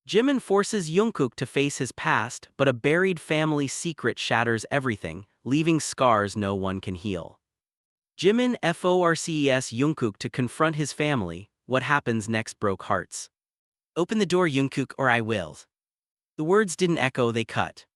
Jimin forces Jungkook to face his past, but a buried family secret shatters everything, leaving scars no one can heal. Jimin forces Jungkook to confront his family. What happens next broke hearts. "Open the door, Jungkook, or I will." The words didn't echo, they cut.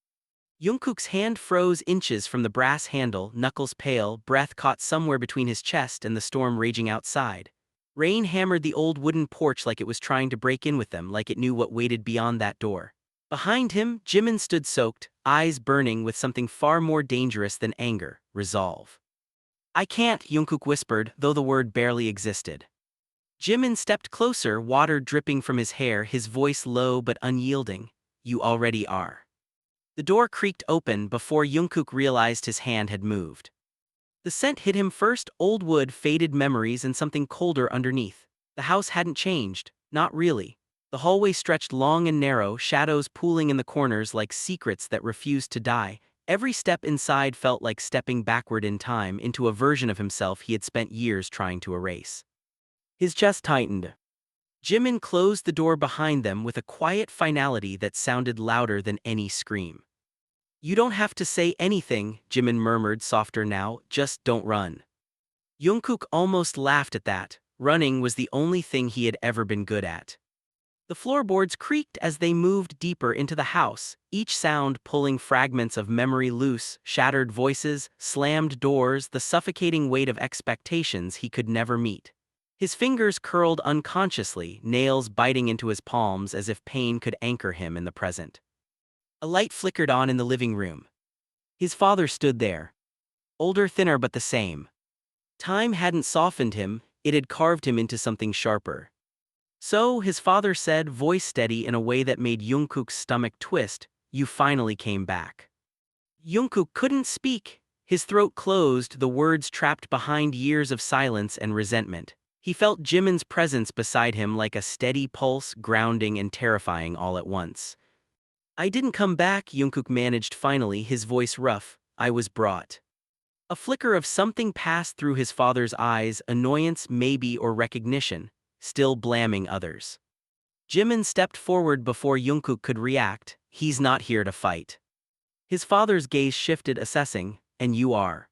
Jungkook's hand froze inches from the brass handle, knuckles pale, breath caught somewhere between his chest and the storm raging outside. Rain hammered the old wooden porch like it was trying to break in with them, like it knew what waited beyond that door. Behind him, Jimin stood soaked, eyes burning with something far more dangerous than anger: resolve. "I can't," Jungkook whispered, though the word barely existed. Jimin stepped closer, water dripping from his hair, his voice low but unyielding. "You already are." The door creaked open before Jungkook realized his hand had moved. The scent hit him first: old wood, faded memories, and something colder underneath. The house hadn't changed, not really. The hallway stretched long and narrow, shadows pooling in the corners like secrets that refused to die. Every step inside felt like stepping backward in time into a version of himself he had spent years trying to erase. His chest tightened. Jimin closed the door behind them with a quiet finality that sounded louder than any scream. "You don't have to say anything," Jimin murmured, softer now, "just don't run." Jungkook almost laughed at that. Running was the only thing he had ever been good at. The floorboards creaked as they moved deeper into the house, each sound pulling fragments of memory loose: shattered voices, slammed doors, the suffocating weight of expectations he could never meet. His fingers curled unconsciously, nails biting into his palms as if pain could anchor him in the present. A light flickered on in the living room. His father stood there. Older, thinner, but the same. Time hadn't softened him, it had carved him into something sharper. "So," his father said, voice steady in a way that made Jungkook's stomach twist, "you finally came back." Jungkook couldn't speak. His throat closed, the words trapped behind years of silence and resentment. He felt Jimin's presence beside him like a steady pulse, grounding and terrifying all at once. "I didn't come back," Jungkook managed finally, his voice rough. "I was brought." A flicker of something passed through his father's eyes, annoyance maybe, or recognition, still blaming others. Jimin stepped forward before Jungkook could react. "He's not here to fight." His father's gaze shifted, assessing. "And you are."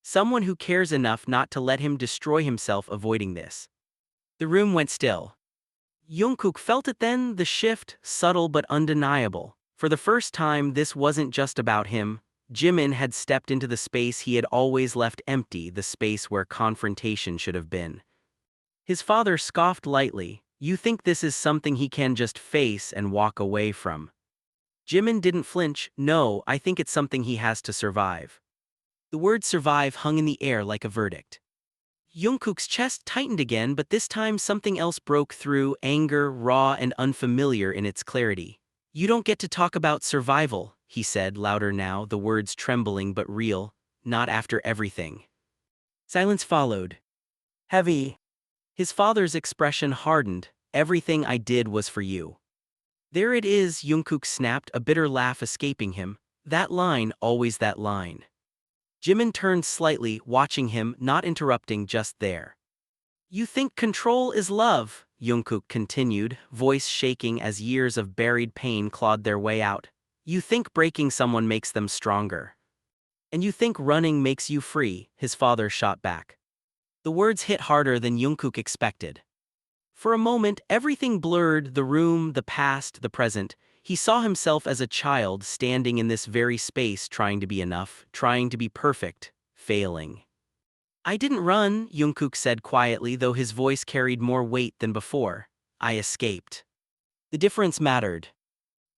"Someone who cares enough not to let him destroy himself avoiding this." The room went still. Jungkook felt it then, the shift, subtle but undeniable. For the first time, this wasn't just about him. Jimin had stepped into the space he had always left empty, the space where confrontation should have been. His father scoffed lightly. "You think this is something he can just face and walk away from?" Jimin didn't flinch. "No, I think it's something he has to survive." The word survive hung in the air like a verdict. Jungkook's chest tightened again, but this time something else broke through: anger, raw and unfamiliar in its clarity. "You don't get to talk about survival," he said, louder now, the words trembling but real. "Not after everything." Silence followed. Heavy. His father's expression hardened. "Everything I did was for you." "There it is," Jungkook snapped, a bitter laugh escaping him. "That line, always that line." Jimin turned slightly, watching him, not interrupting, just there. "You think control is love," Jungkook continued, voice shaking as years of buried pain clawed their way out. "You think breaking someone makes them stronger. And you think running makes you free," his father shot back. The words hit harder than Jungkook expected. For a moment, everything blurred: the room, the past, the present. He saw himself as a child standing in this very space, trying to be enough, trying to be perfect, failing. "I didn't run," Jungkook said quietly, though his voice carried more weight than before. "I escaped." The difference mattered.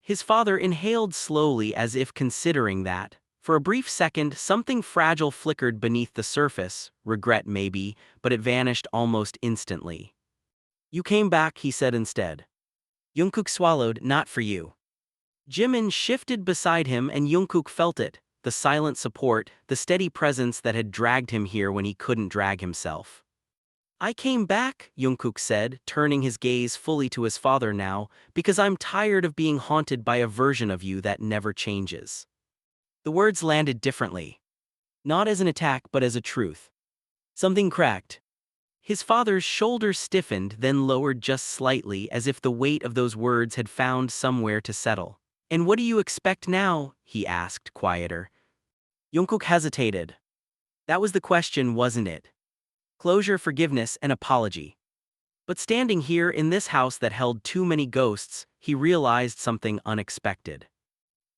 His father inhaled slowly, as if considering that. For a brief second, something fragile flickered beneath the surface, regret maybe, but it vanished almost instantly. "You came back," he said instead. Jungkook swallowed. "Not for you." Jimin shifted beside him and Jungkook felt it, the silent support, the steady presence that had dragged him here when he couldn't drag himself. "I came back," Jungkook said, turning his gaze fully to his father now, "because I'm tired of being haunted by a version of you that never changes." The words landed differently. Not as an attack but as a truth. Something cracked. His father's shoulders stiffened, then lowered just slightly, as if the weight of those words had found somewhere to settle. "And what do you expect now?" he asked, quieter. Jungkook hesitated. That was the question, wasn't it? Closure, forgiveness, and apology. But standing here in this house that held too many ghosts, he realized something unexpected.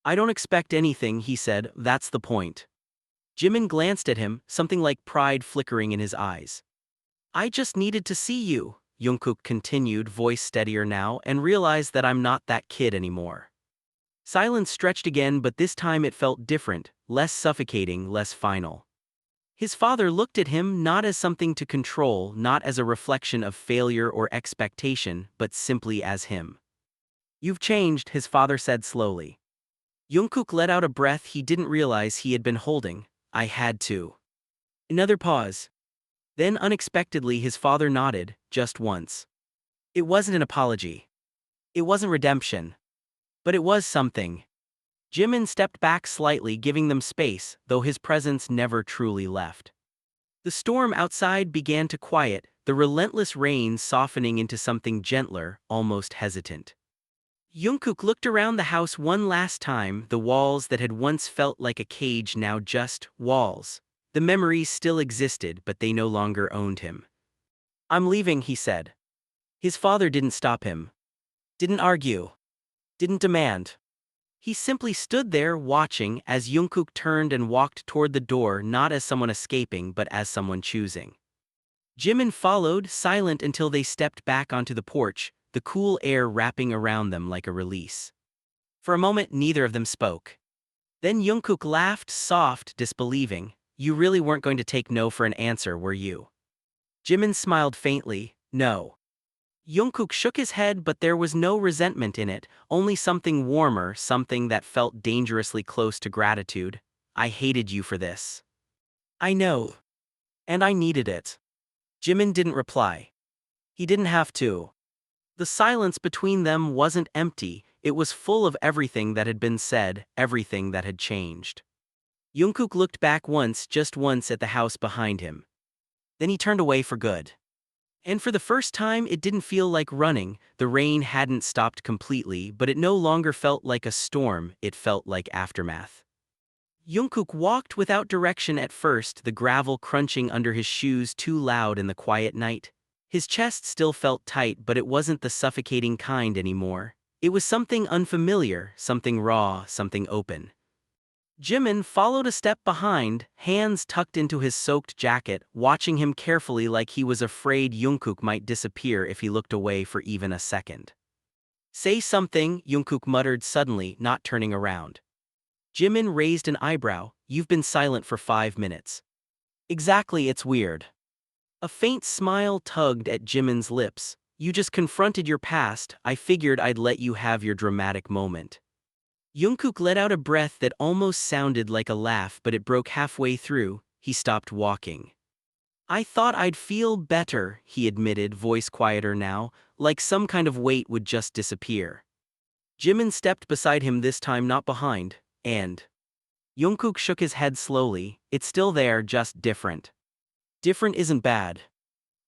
"I don't expect anything," he said, "that's the point." Jimin glanced at him, something like pride flickering in his eyes. "I just needed to see you," Jungkook continued, voice steadier now, "and realized that I'm not that kid anymore." Silence stretched again, but this time it felt different, less suffocating, less final. His father looked at him not as something to control, not as a reflection of failure or expectation, but simply as him. "You've changed," his father said slowly. Jungkook let out a breath he didn't realize he had been holding. "I had to." Another pause. Then unexpectedly his father nodded, just once. It wasn't an apology. It wasn't redemption. But it was something. Jimin stepped back slightly, giving them space, though his presence never truly left. The storm outside began to quiet, the relentless rain softening into something gentler, almost hesitant. Jungkook looked around the house one last time, the walls that had once felt like a cage now just walls. The memories still existed, but they no longer owned him. "I'm leaving," he said. His father didn't stop him. Didn't argue. Didn't demand. He simply stood there watching as Jungkook turned and walked toward the door, not as someone escaping but as someone choosing. Jimin followed, silent until they stepped back onto the porch, the cool air wrapping around them like a release. For a moment neither of them spoke. Then Jungkook laughed, soft, disbelieving. "You really weren't going to take no for an answer, were you?" Jimin smiled faintly. "No." Jungkook shook his head, but there was no resentment in it, only something warmer, something that felt dangerously close to gratitude. "I hated you for this." "I know. And I needed it." Jimin didn't reply. He didn't have to. The silence between them wasn't empty, it was full of everything that had been said, everything that had changed. Jungkook looked back once, just once, at the house behind him. Then he turned away for good. And for the first time it didn't feel like running. The rain hadn't stopped completely, but it no longer felt like a storm, it felt like aftermath. Jungkook walked without direction at first, the gravel crunching under his shoes too loud in the quiet night. His chest still felt tight, but it wasn't the suffocating kind anymore. It was something unfamiliar, something raw, something open. Jimin followed a step behind, hands tucked into his soaked jacket, watching him carefully like he was afraid Jungkook might disappear if he looked away for even a second. "Say something," Jungkook muttered suddenly, not turning around. Jimin raised an eyebrow. "You've been silent for 5 minutes. Exactly, it's weird." A faint smile tugged at Jimin's lips. "You just confronted your past, I figured I'd let you have your dramatic moment." Jungkook let out a breath that almost sounded like a laugh, but it broke halfway through. He stopped walking. "I thought I'd feel better," he admitted, voice quieter now, like some kind of weight would just disappear. Jimin stepped beside him, this time not behind, and Jungkook shook his head slowly. "It's still there, just different." "Different isn't bad."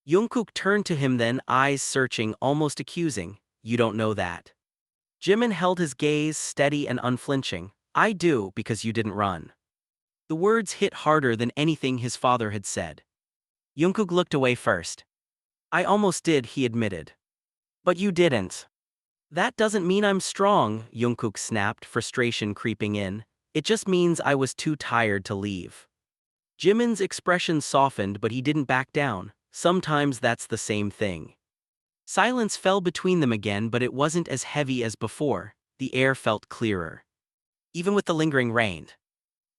Jungkook turned to him then, eyes searching, almost accusing. "You don't know that." Jimin held his gaze steady and unflinching. "I do, because you didn't run." The words hit harder than anything his father had said. Jungkook looked away first. "I almost did," he admitted. "But you didn't." "That doesn't mean I'm strong," Jungkook snapped, frustration creeping in. "It just means I was too tired to leave." Jimin's expression softened, but he didn't back down. "Sometimes that's the same thing." Silence fell between them again, but it wasn't as heavy as before. The air felt clearer, even with the lingering rain.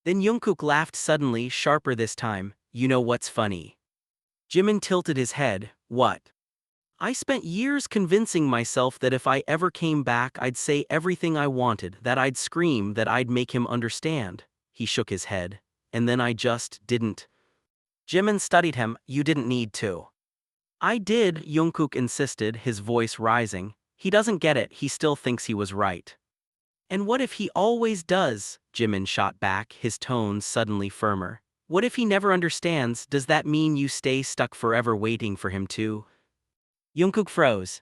Then Jungkook laughed suddenly, sharper this time. "You know what's funny?" Jimin tilted his head. "What?" "I spent years convincing myself that if I ever came back I'd say everything I wanted, that I'd scream, that I'd make him understand." He shook his head. "And then I just didn't." Jimin studied him. "You didn't need to." "I did," Jungkook insisted, his voice rising. "He doesn't get it, he still thinks he was right." "And what if he always does?" Jimin shot back, his tones suddenly firmer. What if he never understands? Does that mean you stay stuck forever waiting for him to? Jungkook froze.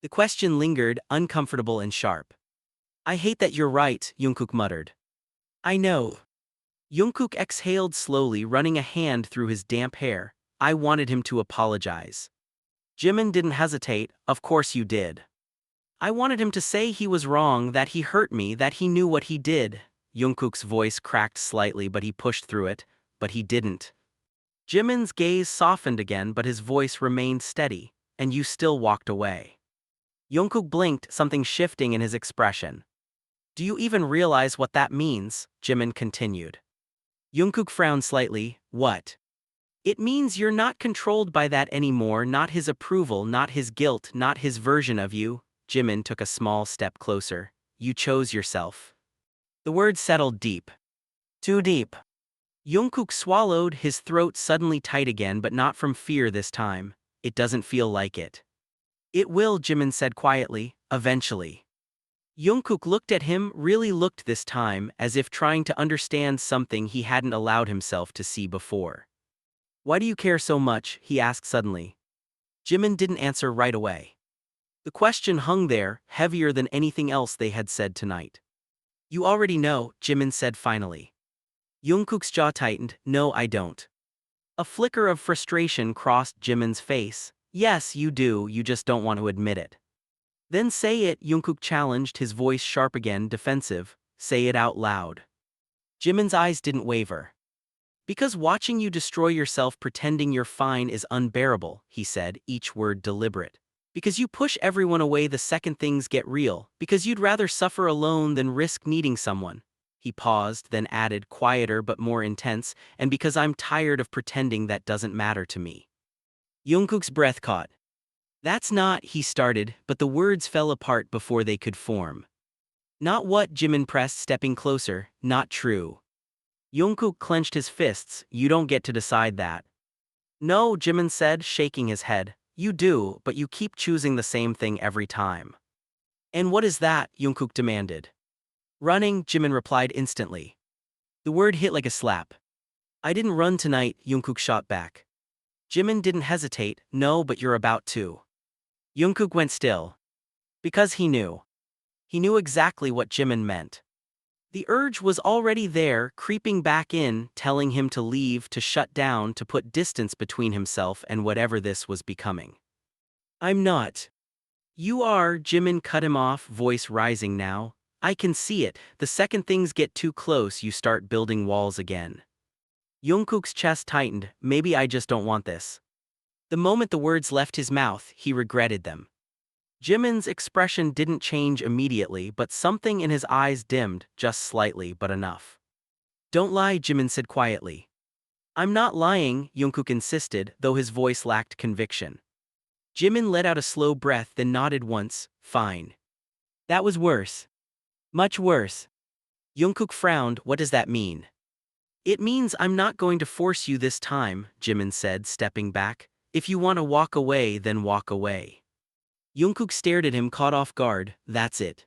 The question lingered, uncomfortable and sharp. I hate that you're right, Jungkook muttered. I know. Jungkook exhaled slowly, running a hand through his damp hair. I wanted him to apologize. Jimin didn't hesitate. Of course you did. I wanted him to say he was wrong, that he hurt me, that he knew what he did. Jungkook's voice cracked slightly, but he pushed through it. But he didn't. Jimin's gaze softened again, but his voice remained steady. And you still walked away. Jungkook blinked, something shifting in his expression. Do you even realize what that means? Jimin continued. Jungkook frowned slightly. What? It means you're not controlled by that anymore, not his approval, not his guilt, not his version of you. Jimin took a small step closer. You chose yourself. The words settled deep. Too deep. Jungkook swallowed, his throat suddenly tight again, but not from fear this time. It doesn't feel like it. It will, Jimin said quietly, eventually. Jungkook looked at him, really looked this time, as if trying to understand something he hadn't allowed himself to see before. Why do you care so much? He asked suddenly. Jimin didn't answer right away. The question hung there, heavier than anything else they had said tonight. You already know, Jimin said finally. Jungkook's jaw tightened. No, I don't. A flicker of frustration crossed Jimin's face. Yes, you do, you just don't want to admit it. Then say it, Jungkook challenged, his voice sharp again, defensive. Say it out loud. Jimin's eyes didn't waver. Because watching you destroy yourself pretending you're fine is unbearable, he said, each word deliberate. Because you push everyone away the second things get real, because you'd rather suffer alone than risk needing someone. He paused, then added, quieter but more intense, and because I'm tired of pretending that doesn't matter to me. Jungkook's breath caught. That's not, he started, but the words fell apart before they could form. Not what, Jimin pressed, stepping closer, not true. Jungkook clenched his fists. You don't get to decide that. No, Jimin said, shaking his head. You do, but you keep choosing the same thing every time. And what is that? Jungkook demanded. Running, Jimin replied instantly. The word hit like a slap. I didn't run tonight, Jungkook shot back. Jimin didn't hesitate. No, but you're about to. Jungkook went still. Because he knew. He knew exactly what Jimin meant. The urge was already there, creeping back in, telling him to leave, to shut down, to put distance between himself and whatever this was becoming. I'm not. You are, Jimin cut him off, voice rising now. I can see it. The second things get too close, you start building walls again. Jungkook's chest tightened. Maybe I just don't want this. The moment the words left his mouth, he regretted them. Jimin's expression didn't change immediately, but something in his eyes dimmed, just slightly, but enough. Don't lie, Jimin said quietly. I'm not lying, Jungkook insisted, though his voice lacked conviction. Jimin let out a slow breath, then nodded once. Fine. That was worse. Much worse. Jungkook frowned. What does that mean? It means I'm not going to force you this time, Jimin said, stepping back. If you want to walk away, then walk away. Jungkook stared at him, caught off guard. That's it.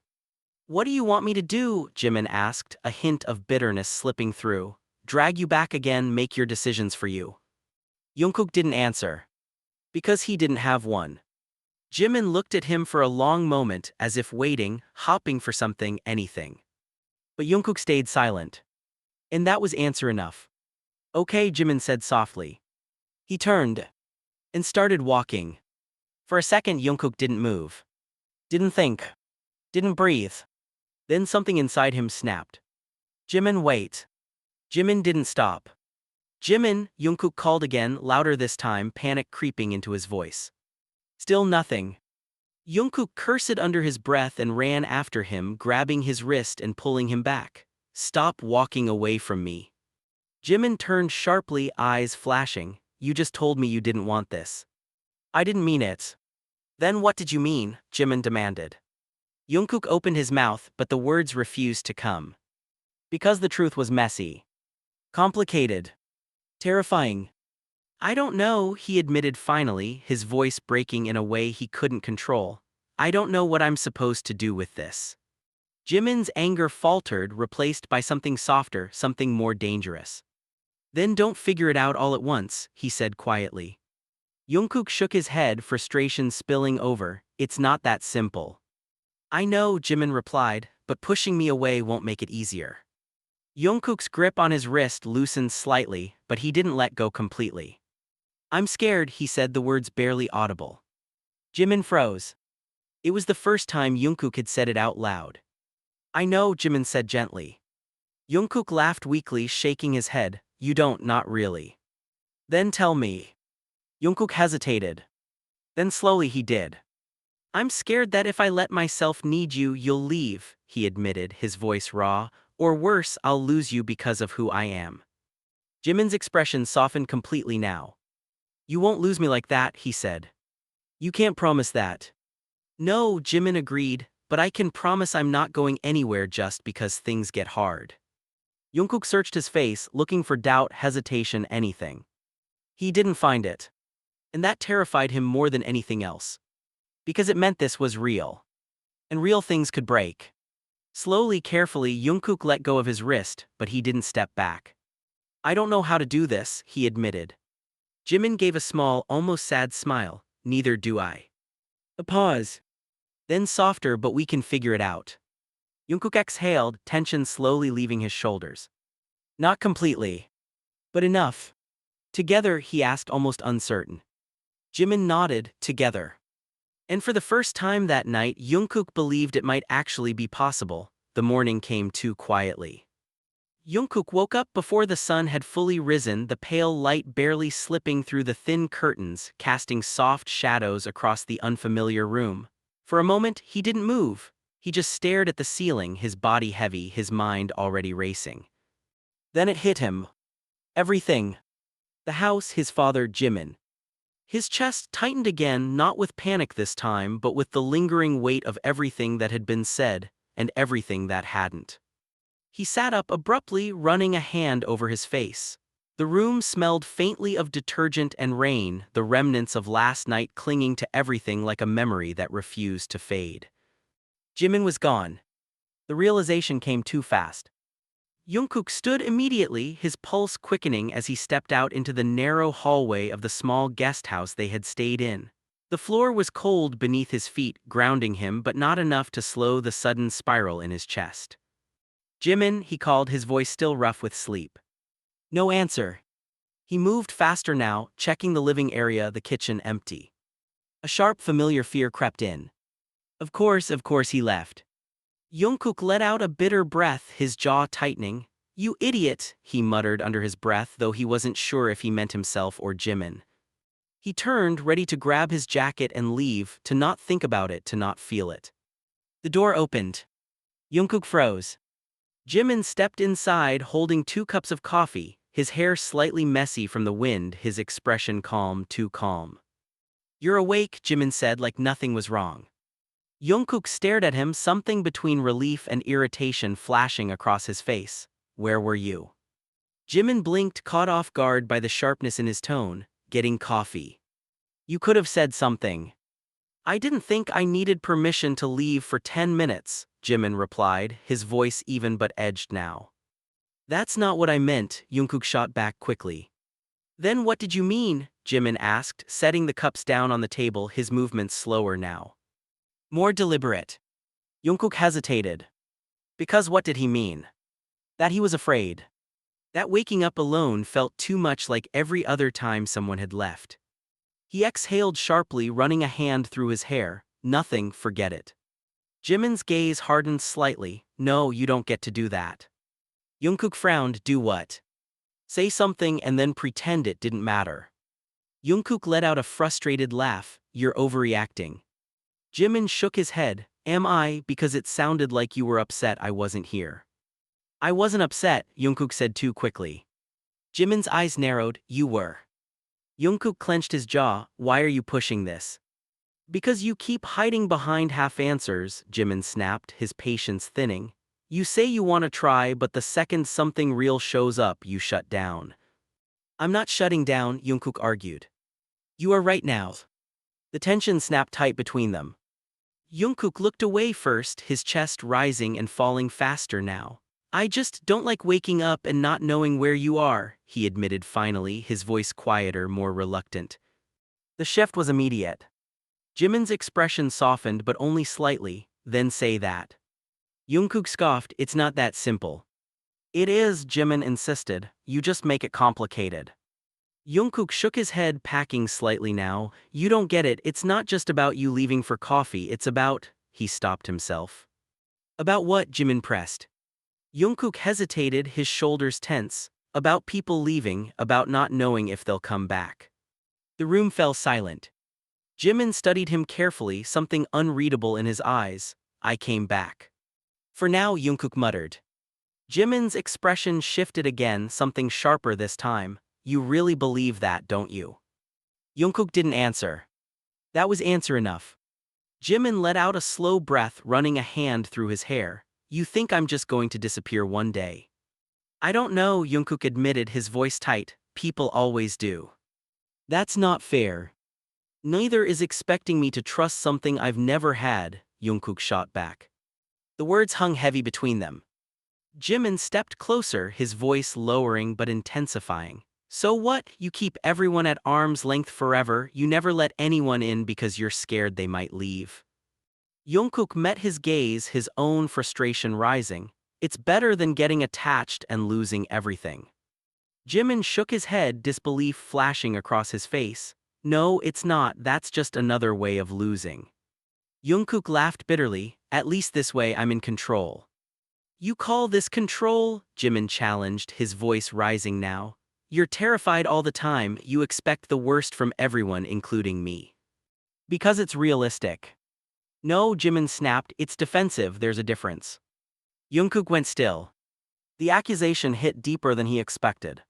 What do you want me to do? Jimin asked, a hint of bitterness slipping through. Drag you back again, make your decisions for you. Jungkook didn't answer. Because he didn't have one. Jimin looked at him for a long moment, as if waiting, hopping for something, anything. But Jungkook stayed silent. And that was answer enough. Okay, Jimin said softly. He turned. And started walking. For a second, Jungkook didn't move. Didn't think. Didn't breathe. Then something inside him snapped. Jimin, wait. Jimin didn't stop. Jimin, Jungkook called again, louder this time, panic creeping into his voice. Still nothing. Jungkook cursed under his breath and ran after him, grabbing his wrist and pulling him back. Stop walking away from me. Jimin turned sharply, eyes flashing. You just told me you didn't want this. I didn't mean it. Then what did you mean? Jimin demanded. Jungkook opened his mouth, but the words refused to come. Because the truth was messy. Complicated. Terrifying. I don't know, he admitted finally, his voice breaking in a way he couldn't control. I don't know what I'm supposed to do with this. Jimin's anger faltered, replaced by something softer, something more dangerous. Then don't figure it out all at once, he said quietly. Jungkook shook his head, frustration spilling over. It's not that simple. I know, Jimin replied, but pushing me away won't make it easier. Jungkook's grip on his wrist loosened slightly, but he didn't let go completely. I'm scared, he said, the words barely audible. Jimin froze. It was the first time Jungkook had said it out loud. I know, Jimin said gently. Jungkook laughed weakly, shaking his head. You don't, not really. Then tell me. Jungkook hesitated. Then slowly he did. I'm scared that if I let myself need you, you'll leave, he admitted, his voice raw. Or worse, I'll lose you because of who I am. Jimin's expression softened completely now. You won't lose me like that, he said. You can't promise that. No, Jimin agreed, but I can promise I'm not going anywhere just because things get hard. Jungkook searched his face, looking for doubt, hesitation, anything. He didn't find it. And that terrified him more than anything else. Because it meant this was real. And real things could break. Slowly, carefully, Jungkook let go of his wrist, but he didn't step back. I don't know how to do this, he admitted. Jimin gave a small, almost sad smile. Neither do I. A pause. Then softer, but we can figure it out. Jungkook exhaled, tension slowly leaving his shoulders. Not completely. But enough. Together, he asked, almost uncertain. Jimin nodded, together. And for the first time that night, Jungkook believed it might actually be possible. The morning came too quietly. Jungkook woke up before the sun had fully risen, the pale light barely slipping through the thin curtains, casting soft shadows across the unfamiliar room. For a moment, he didn't move. He just stared at the ceiling, his body heavy, his mind already racing. Then it hit him. Everything. The house, his father, Jimin. His chest tightened again, not with panic this time, but with the lingering weight of everything that had been said, and everything that hadn't. He sat up abruptly, running a hand over his face. The room smelled faintly of detergent and rain, the remnants of last night clinging to everything like a memory that refused to fade. Jimin was gone. The realization came too fast. Jungkook stood immediately, his pulse quickening as he stepped out into the narrow hallway of the small guest house they had stayed in. The floor was cold beneath his feet, grounding him, but not enough to slow the sudden spiral in his chest. Jimin, he called, his voice still rough with sleep. No answer. He moved faster now, checking the living area, the kitchen empty. A sharp, familiar fear crept in. Of course, he left. Jungkook let out a bitter breath, his jaw tightening. You idiot, he muttered under his breath, though he wasn't sure if he meant himself or Jimin. He turned, ready to grab his jacket and leave, to not think about it, to not feel it. The door opened. Jungkook froze. Jimin stepped inside, holding 2 cups of coffee, his hair slightly messy from the wind, his expression calm, too calm. You're awake, Jimin said, like nothing was wrong. Jungkook stared at him, something between relief and irritation flashing across his face. Where were you? Jimin blinked, caught off guard by the sharpness in his tone. Getting coffee. You could have said something. I didn't think I needed permission to leave for 10 minutes, Jimin replied, his voice even but edged now. That's not what I meant, Jungkook shot back quickly. Then what did you mean? Jimin asked, setting the cups down on the table, his movements slower now. More deliberate. Jungkook hesitated. Because what did he mean? That he was afraid. That waking up alone felt too much like every other time someone had left. He exhaled sharply, running a hand through his hair. Nothing, forget it. Jimin's gaze hardened slightly. No, you don't get to do that. Jungkook frowned. Do what? Say something and then pretend it didn't matter. Jungkook let out a frustrated laugh. You're overreacting. Jimin shook his head. Am I? Because it sounded like you were upset I wasn't here. I wasn't upset, Jungkook said too quickly. Jimin's eyes narrowed. You were. Jungkook clenched his jaw. Why are you pushing this? Because you keep hiding behind half answers, Jimin snapped, his patience thinning. You say you want to try, but the second something real shows up, you shut down. I'm not shutting down, Jungkook argued. You are right now. The tension snapped tight between them. Jungkook looked away first, his chest rising and falling faster now. I just don't like waking up and not knowing where you are, he admitted finally, his voice quieter, more reluctant. The shift was immediate. Jimin's expression softened but only slightly, then say that. Jungkook scoffed, it's not that simple. It is, Jimin insisted, you just make it complicated. Jungkook shook his head, packing slightly now. You don't get it, it's not just about you leaving for coffee, it's about… He stopped himself. About what? Jimin pressed. Jungkook hesitated, his shoulders tense. About people leaving, about not knowing if they'll come back. The room fell silent. Jimin studied him carefully, something unreadable in his eyes. I came back. For now, Jungkook muttered. Jimin's expression shifted again, something sharper this time. You really believe that, don't you? Jungkook didn't answer. That was answer enough. Jimin let out a slow breath, running a hand through his hair. You think I'm just going to disappear one day? I don't know, Jungkook admitted, his voice tight. People always do. That's not fair. Neither is expecting me to trust something I've never had, Jungkook shot back. The words hung heavy between them. Jimin stepped closer, his voice lowering but intensifying. So what? You keep everyone at arm's length forever, you never let anyone in because you're scared they might leave. Jungkook met his gaze, his own frustration rising. It's better than getting attached and losing everything. Jimin shook his head, disbelief flashing across his face. No, it's not, that's just another way of losing. Jungkook laughed bitterly, at least this way I'm in control. You call this control? Jimin challenged, his voice rising now. You're terrified all the time, you expect the worst from everyone, including me. Because it's realistic. No, Jimin snapped, it's defensive, there's a difference. Jungkook went still. The accusation hit deeper than he expected.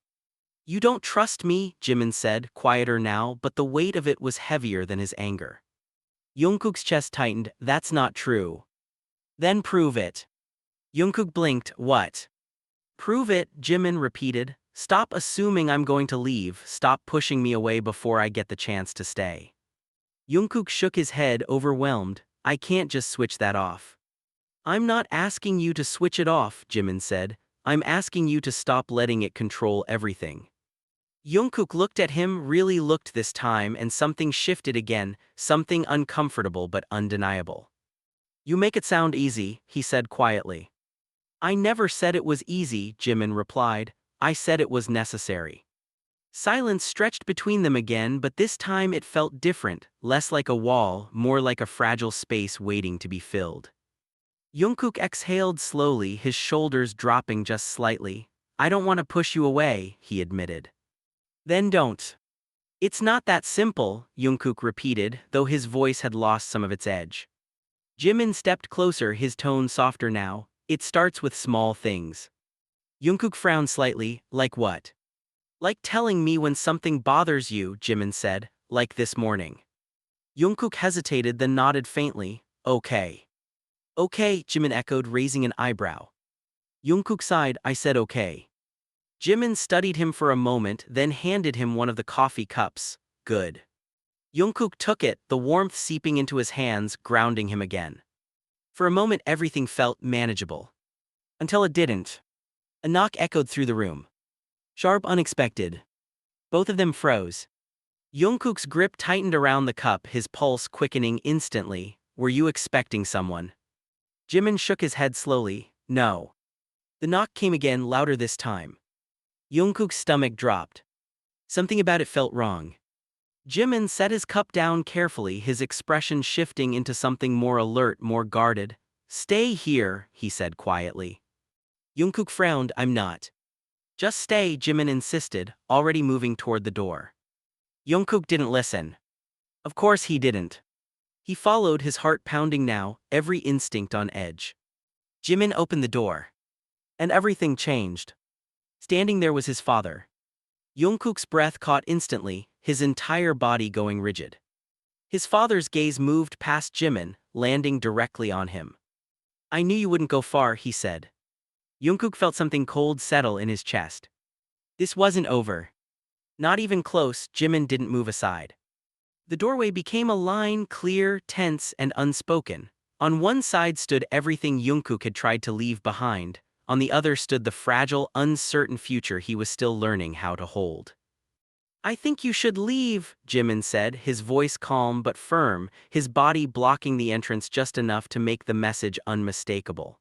You don't trust me, Jimin said, quieter now, but the weight of it was heavier than his anger. Jungkook's chest tightened, that's not true. Then prove it. Jungkook blinked, what? Prove it, Jimin repeated. Stop assuming I'm going to leave, stop pushing me away before I get the chance to stay. Jungkook shook his head, overwhelmed. I can't just switch that off. I'm not asking you to switch it off, Jimin said. I'm asking you to stop letting it control everything. Jungkook looked at him, really looked this time, and something shifted again, something uncomfortable but undeniable. You make it sound easy, he said quietly. I never said it was easy, Jimin replied. I said it was necessary. Silence stretched between them again, but this time it felt different, less like a wall, more like a fragile space waiting to be filled. Jungkook exhaled slowly, his shoulders dropping just slightly. I don't want to push you away, he admitted. Then don't. It's not that simple, Jungkook repeated, though his voice had lost some of its edge. Jimin stepped closer, his tone softer now. It starts with small things. Jungkook frowned slightly. Like what? Like telling me when something bothers you, Jimin said, like this morning. Jungkook hesitated, then nodded faintly. Okay. Okay, Jimin echoed, raising an eyebrow. Jungkook sighed. I said okay. Jimin studied him for a moment, then handed him one of the coffee cups. Good. Jungkook took it, the warmth seeping into his hands, grounding him again. For a moment everything felt manageable. Until it didn't. A knock echoed through the room. Sharp, unexpected. Both of them froze. Jungkook's grip tightened around the cup, his pulse quickening instantly. Were you expecting someone? Jimin shook his head slowly. No. The knock came again, louder this time. Jungkook's stomach dropped. Something about it felt wrong. Jimin set his cup down carefully, his expression shifting into something more alert, more guarded. Stay here, he said quietly. Jungkook frowned. I'm not. Just stay, Jimin insisted, already moving toward the door. Jungkook didn't listen. Of course he didn't. He followed, his heart pounding now, every instinct on edge. Jimin opened the door. And everything changed. Standing there was his father. Jungkook's breath caught instantly, his entire body going rigid. His father's gaze moved past Jimin, landing directly on him. I knew you wouldn't go far, he said. Jungkook felt something cold settle in his chest. This wasn't over. Not even close, Jimin didn't move aside. The doorway became a line, clear, tense, and unspoken. On one side stood everything Jungkook had tried to leave behind. On the other stood the fragile, uncertain future he was still learning how to hold. I think you should leave, Jimin said, his voice calm but firm, his body blocking the entrance just enough to make the message unmistakable.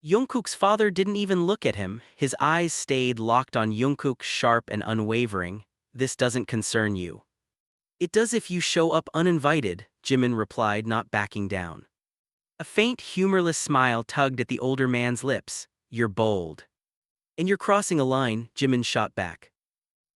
Jungkook's father didn't even look at him, his eyes stayed locked on Jungkook, sharp and unwavering. This doesn't concern you. It does if you show up uninvited, Jimin replied, not backing down. A faint, humorless smile tugged at the older man's lips. You're bold. And you're crossing a line, Jimin shot back.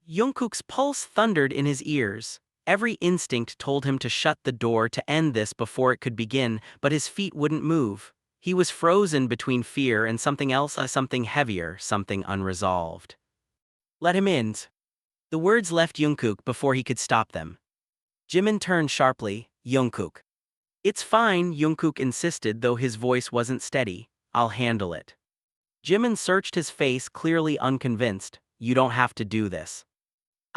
Jungkook's pulse thundered in his ears. Every instinct told him to shut the door to end this before it could begin, but his feet wouldn't move. He was frozen between fear and something else, something heavier, something unresolved. Let him in. The words left Jungkook before he could stop them. Jimin turned sharply. Jungkook. It's fine, Jungkook insisted, though his voice wasn't steady. I'll handle it. Jimin searched his face, clearly unconvinced. You don't have to do this.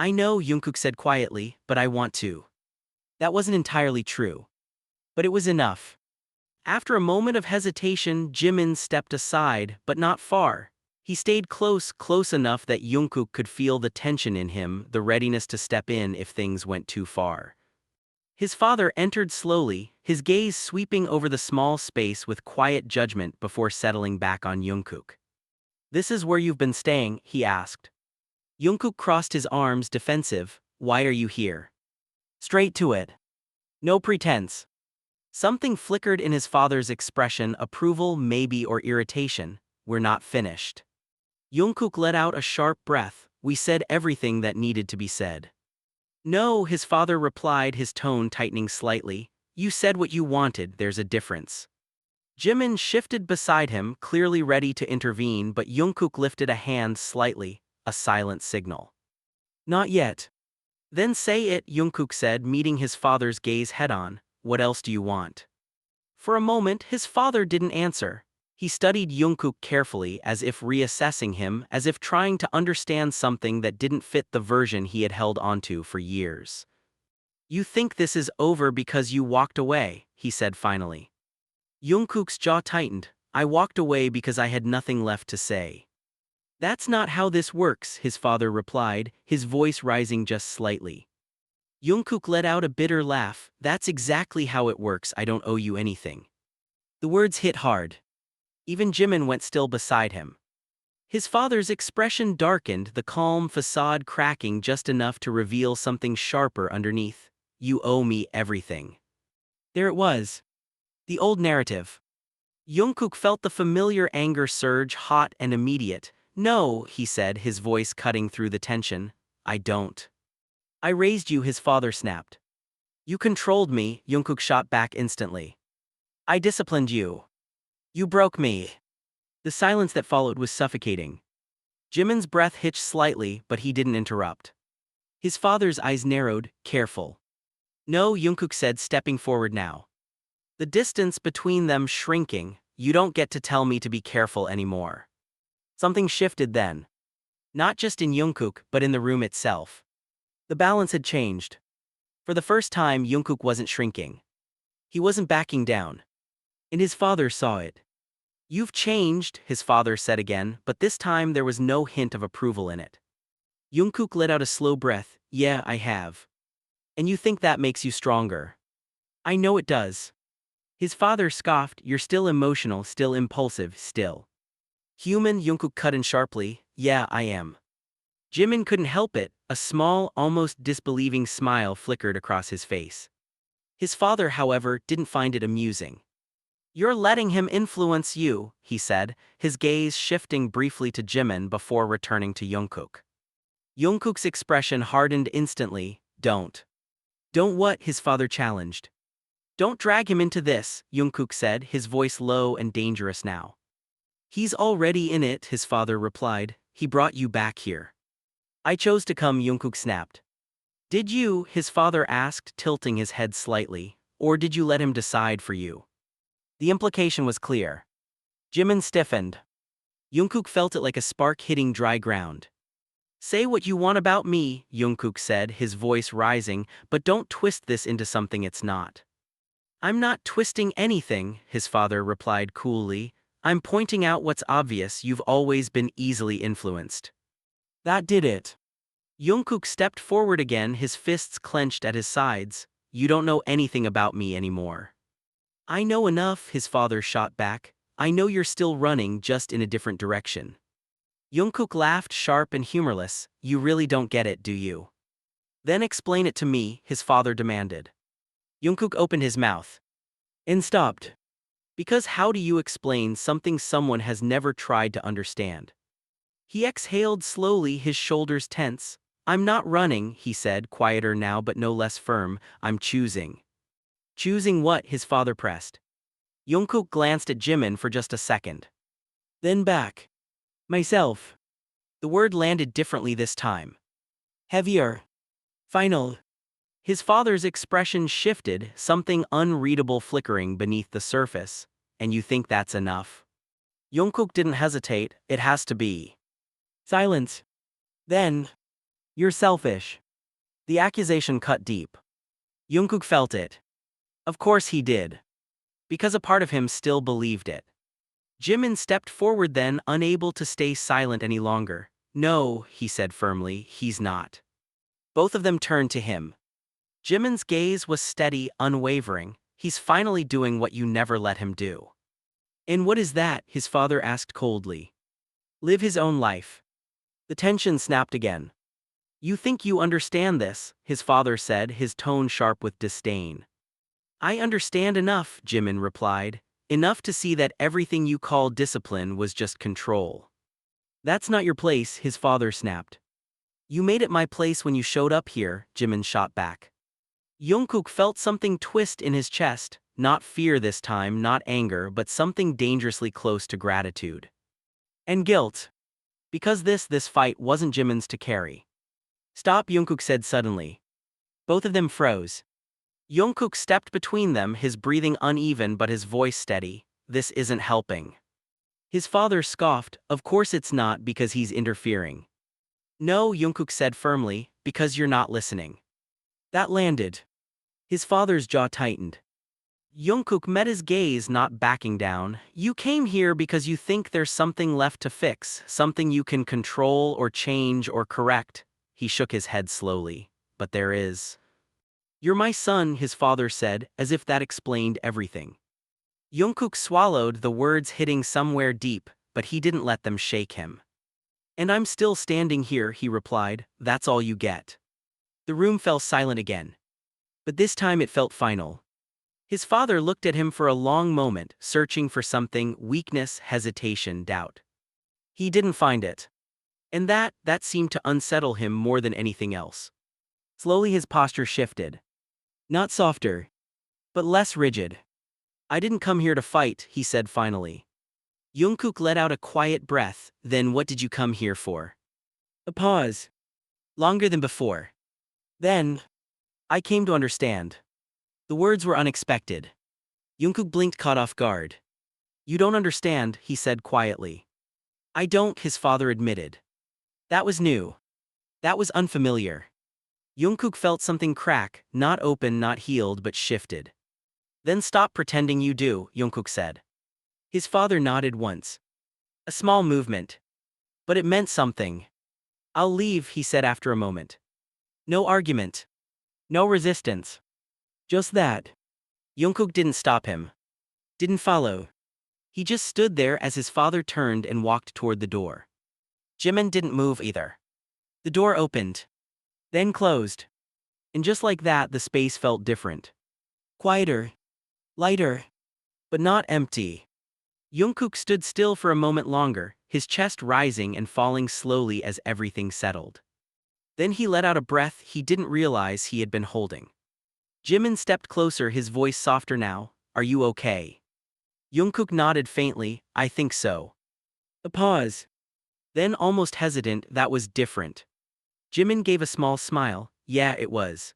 I know, Jungkook said quietly, but I want to. That wasn't entirely true. But it was enough. After a moment of hesitation, Jimin stepped aside, but not far. He stayed close enough that Jungkook could feel the tension in him, the readiness to step in if things went too far. His father entered slowly, his gaze sweeping over the small space with quiet judgment before settling back on Jungkook. This is where you've been staying, he asked. Jungkook crossed his arms, defensive. Why are you here? Straight to it. No pretense. Something flickered in his father's expression, approval maybe or irritation. We're not finished. Jungkook let out a sharp breath. We said everything that needed to be said. No, his father replied, his tone tightening slightly. You said what you wanted, there's a difference. Jimin shifted beside him, clearly ready to intervene, but Jungkook lifted a hand slightly, a silent signal. Not yet. Then say it, Jungkook said, meeting his father's gaze head-on. What else do you want? For a moment, his father didn't answer. He studied Jungkook carefully, as if reassessing him, as if trying to understand something that didn't fit the version he had held onto for years. You think this is over because you walked away, he said finally. Jungkook's jaw tightened. I walked away because I had nothing left to say. That's not how this works, his father replied, his voice rising just slightly. Jungkook let out a bitter laugh. That's exactly how it works, I don't owe you anything. The words hit hard. Even Jimin went still beside him. His father's expression darkened, the calm facade cracking just enough to reveal something sharper underneath. You owe me everything. There it was. The old narrative. Jungkook felt the familiar anger surge, hot and immediate. No, he said, his voice cutting through the tension. I don't. I raised you, his father snapped. You controlled me, Jungkook shot back instantly. I disciplined you. You broke me. The silence that followed was suffocating. Jimin's breath hitched slightly, but he didn't interrupt. His father's eyes narrowed, careful. No, Jungkook said, stepping forward now. The distance between them shrinking. You don't get to tell me to be careful anymore. Something shifted then. Not just in Jungkook, but in the room itself. The balance had changed. For the first time, Jungkook wasn't shrinking. He wasn't backing down. And his father saw it. You've changed, his father said again, but this time there was no hint of approval in it. Jungkook let out a slow breath. Yeah, I have. And you think that makes you stronger. I know it does. His father scoffed. You're still emotional, still impulsive, still human, Jungkook cut in sharply. Yeah, I am. Jimin couldn't help it. A small, almost disbelieving smile flickered across his face. His father, however, didn't find it amusing. You're letting him influence you, he said, his gaze shifting briefly to Jimin before returning to Jungkook. Jungkook's expression hardened instantly. Don't. Don't what? His father challenged. Don't drag him into this, Jungkook said, his voice low and dangerous now. He's already in it, his father replied. He brought you back here. I chose to come, Jungkook snapped. Did you, his father asked, tilting his head slightly, or did you let him decide for you? The implication was clear. Jimin stiffened. Jungkook felt it like a spark hitting dry ground. Say what you want about me, Jungkook said, his voice rising, but don't twist this into something it's not. I'm not twisting anything, his father replied coolly. I'm pointing out what's obvious. You've always been easily influenced. That did it. Jungkook stepped forward again, his fists clenched at his sides. You don't know anything about me anymore. I know enough, his father shot back. I know you're still running, just in a different direction. Jungkook laughed, sharp and humorless. You really don't get it, do you? Then explain it to me, his father demanded. Jungkook opened his mouth and stopped. Because how do you explain something someone has never tried to understand? He exhaled slowly, his shoulders tense. I'm not running, he said, quieter now but no less firm. I'm choosing. Choosing what? His father pressed. Jungkook glanced at Jimin for just a second. Then back. Myself. The word landed differently this time. Heavier. Final. His father's expression shifted, something unreadable flickering beneath the surface. And you think that's enough? Jungkook didn't hesitate. It has to be. Silence. Then. You're selfish. The accusation cut deep. Jungkook felt it. Of course he did. Because a part of him still believed it. Jimin stepped forward then, unable to stay silent any longer. No, he said firmly, he's not. Both of them turned to him. Jimin's gaze was steady, unwavering. He's finally doing what you never let him do. And what is that? His father asked coldly. Live his own life. The tension snapped again. You think you understand this, his father said, his tone sharp with disdain. I understand enough, Jimin replied. Enough to see that everything you call discipline was just control. That's not your place, his father snapped. You made it my place when you showed up here, Jimin shot back. Jungkook felt something twist in his chest, not fear this time, not anger, but something dangerously close to gratitude. And guilt. Because this fight wasn't Jimin's to carry. Stop, Jungkook said suddenly. Both of them froze. Jungkook stepped between them, his breathing uneven but his voice steady. This isn't helping. His father scoffed. Of course it's not, because he's interfering. No, Jungkook said firmly, because you're not listening. That landed. His father's jaw tightened. Jungkook met his gaze, not backing down. You came here because you think there's something left to fix, something you can control or change or correct. He shook his head slowly. But there is. You're my son, his father said, as if that explained everything. Jungkook swallowed, the words hitting somewhere deep, but he didn't let them shake him. And I'm still standing here, he replied. That's all you get. The room fell silent again. But this time it felt final. His father looked at him for a long moment, searching for something, weakness, hesitation, doubt. He didn't find it. And that seemed to unsettle him more than anything else. Slowly his posture shifted. Not softer, but less rigid. I didn't come here to fight, he said finally. Jungkook let out a quiet breath. Then what did you come here for? A pause. Longer than before. Then, I came to understand. The words were unexpected. Jungkook blinked, caught off guard. You don't understand, he said quietly. I don't, his father admitted. That was new. That was unfamiliar. Jungkook felt something crack, not open, not healed, but shifted. Then stop pretending you do, Jungkook said. His father nodded once. A small movement. But it meant something. I'll leave, he said after a moment. No argument. No resistance. Just that. Jungkook didn't stop him. Didn't follow. He just stood there as his father turned and walked toward the door. Jimin didn't move either. The door opened. Then closed. And just like that, the space felt different. Quieter. Lighter. But not empty. Jungkook stood still for a moment longer, his chest rising and falling slowly as everything settled. Then he let out a breath he didn't realize he had been holding. Jimin stepped closer, his voice softer now. Are you okay? Jungkook nodded faintly. I think so. A pause. Then almost hesitant, that was different. Jimin gave a small smile. Yeah, it was.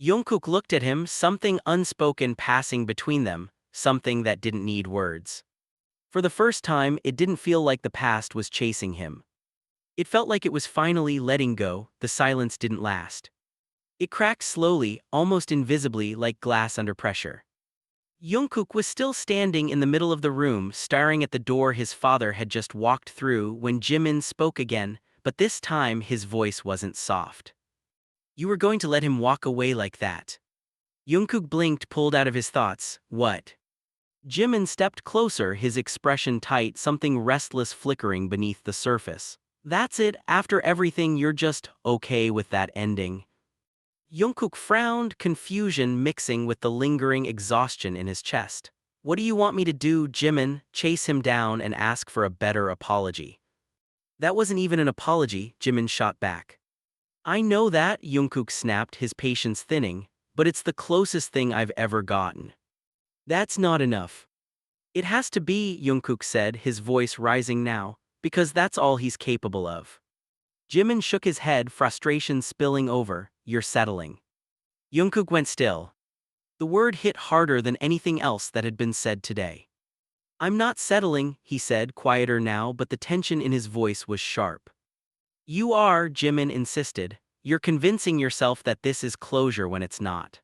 Jungkook looked at him, something unspoken passing between them, something that didn't need words. For the first time, it didn't feel like the past was chasing him. It felt like it was finally letting go. The silence didn't last. It cracked slowly, almost invisibly, like glass under pressure. Jungkook was still standing in the middle of the room, staring at the door his father had just walked through when Jimin spoke again, but this time his voice wasn't soft. You were going to let him walk away like that? Jungkook blinked, pulled out of his thoughts. What? Jimin stepped closer, his expression tight, something restless flickering beneath the surface. That's it, after everything you're just okay with that ending? Jungkook frowned, confusion mixing with the lingering exhaustion in his chest. What do you want me to do, Jimin? Chase him down and ask for a better apology? That wasn't even an apology, Jimin shot back. I know that, Jungkook snapped, his patience thinning, but it's the closest thing I've ever gotten. That's not enough. It has to be, Jungkook said, his voice rising now, because that's all he's capable of. Jimin shook his head, frustration spilling over. You're settling. Jungkook went still. The word hit harder than anything else that had been said today. I'm not settling, he said, quieter now, but the tension in his voice was sharp. You are, Jimin insisted. You're convincing yourself that this is closure when it's not.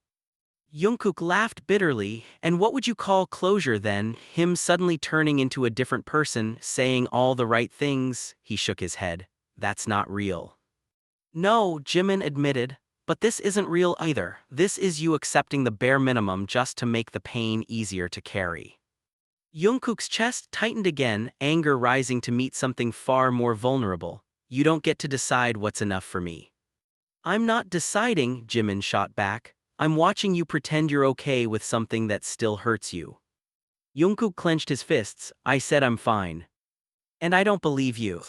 Jungkook laughed bitterly. And what would you call closure then? Him suddenly turning into a different person, saying all the right things? He shook his head. That's not real. No, Jimin admitted. But this isn't real either. This is you accepting the bare minimum just to make the pain easier to carry. Jungkook's chest tightened again, anger rising to meet something far more vulnerable. You don't get to decide what's enough for me. I'm not deciding, Jimin shot back. I'm watching you pretend you're okay with something that still hurts you. Jungkook clenched his fists. I said I'm fine. And I don't believe you.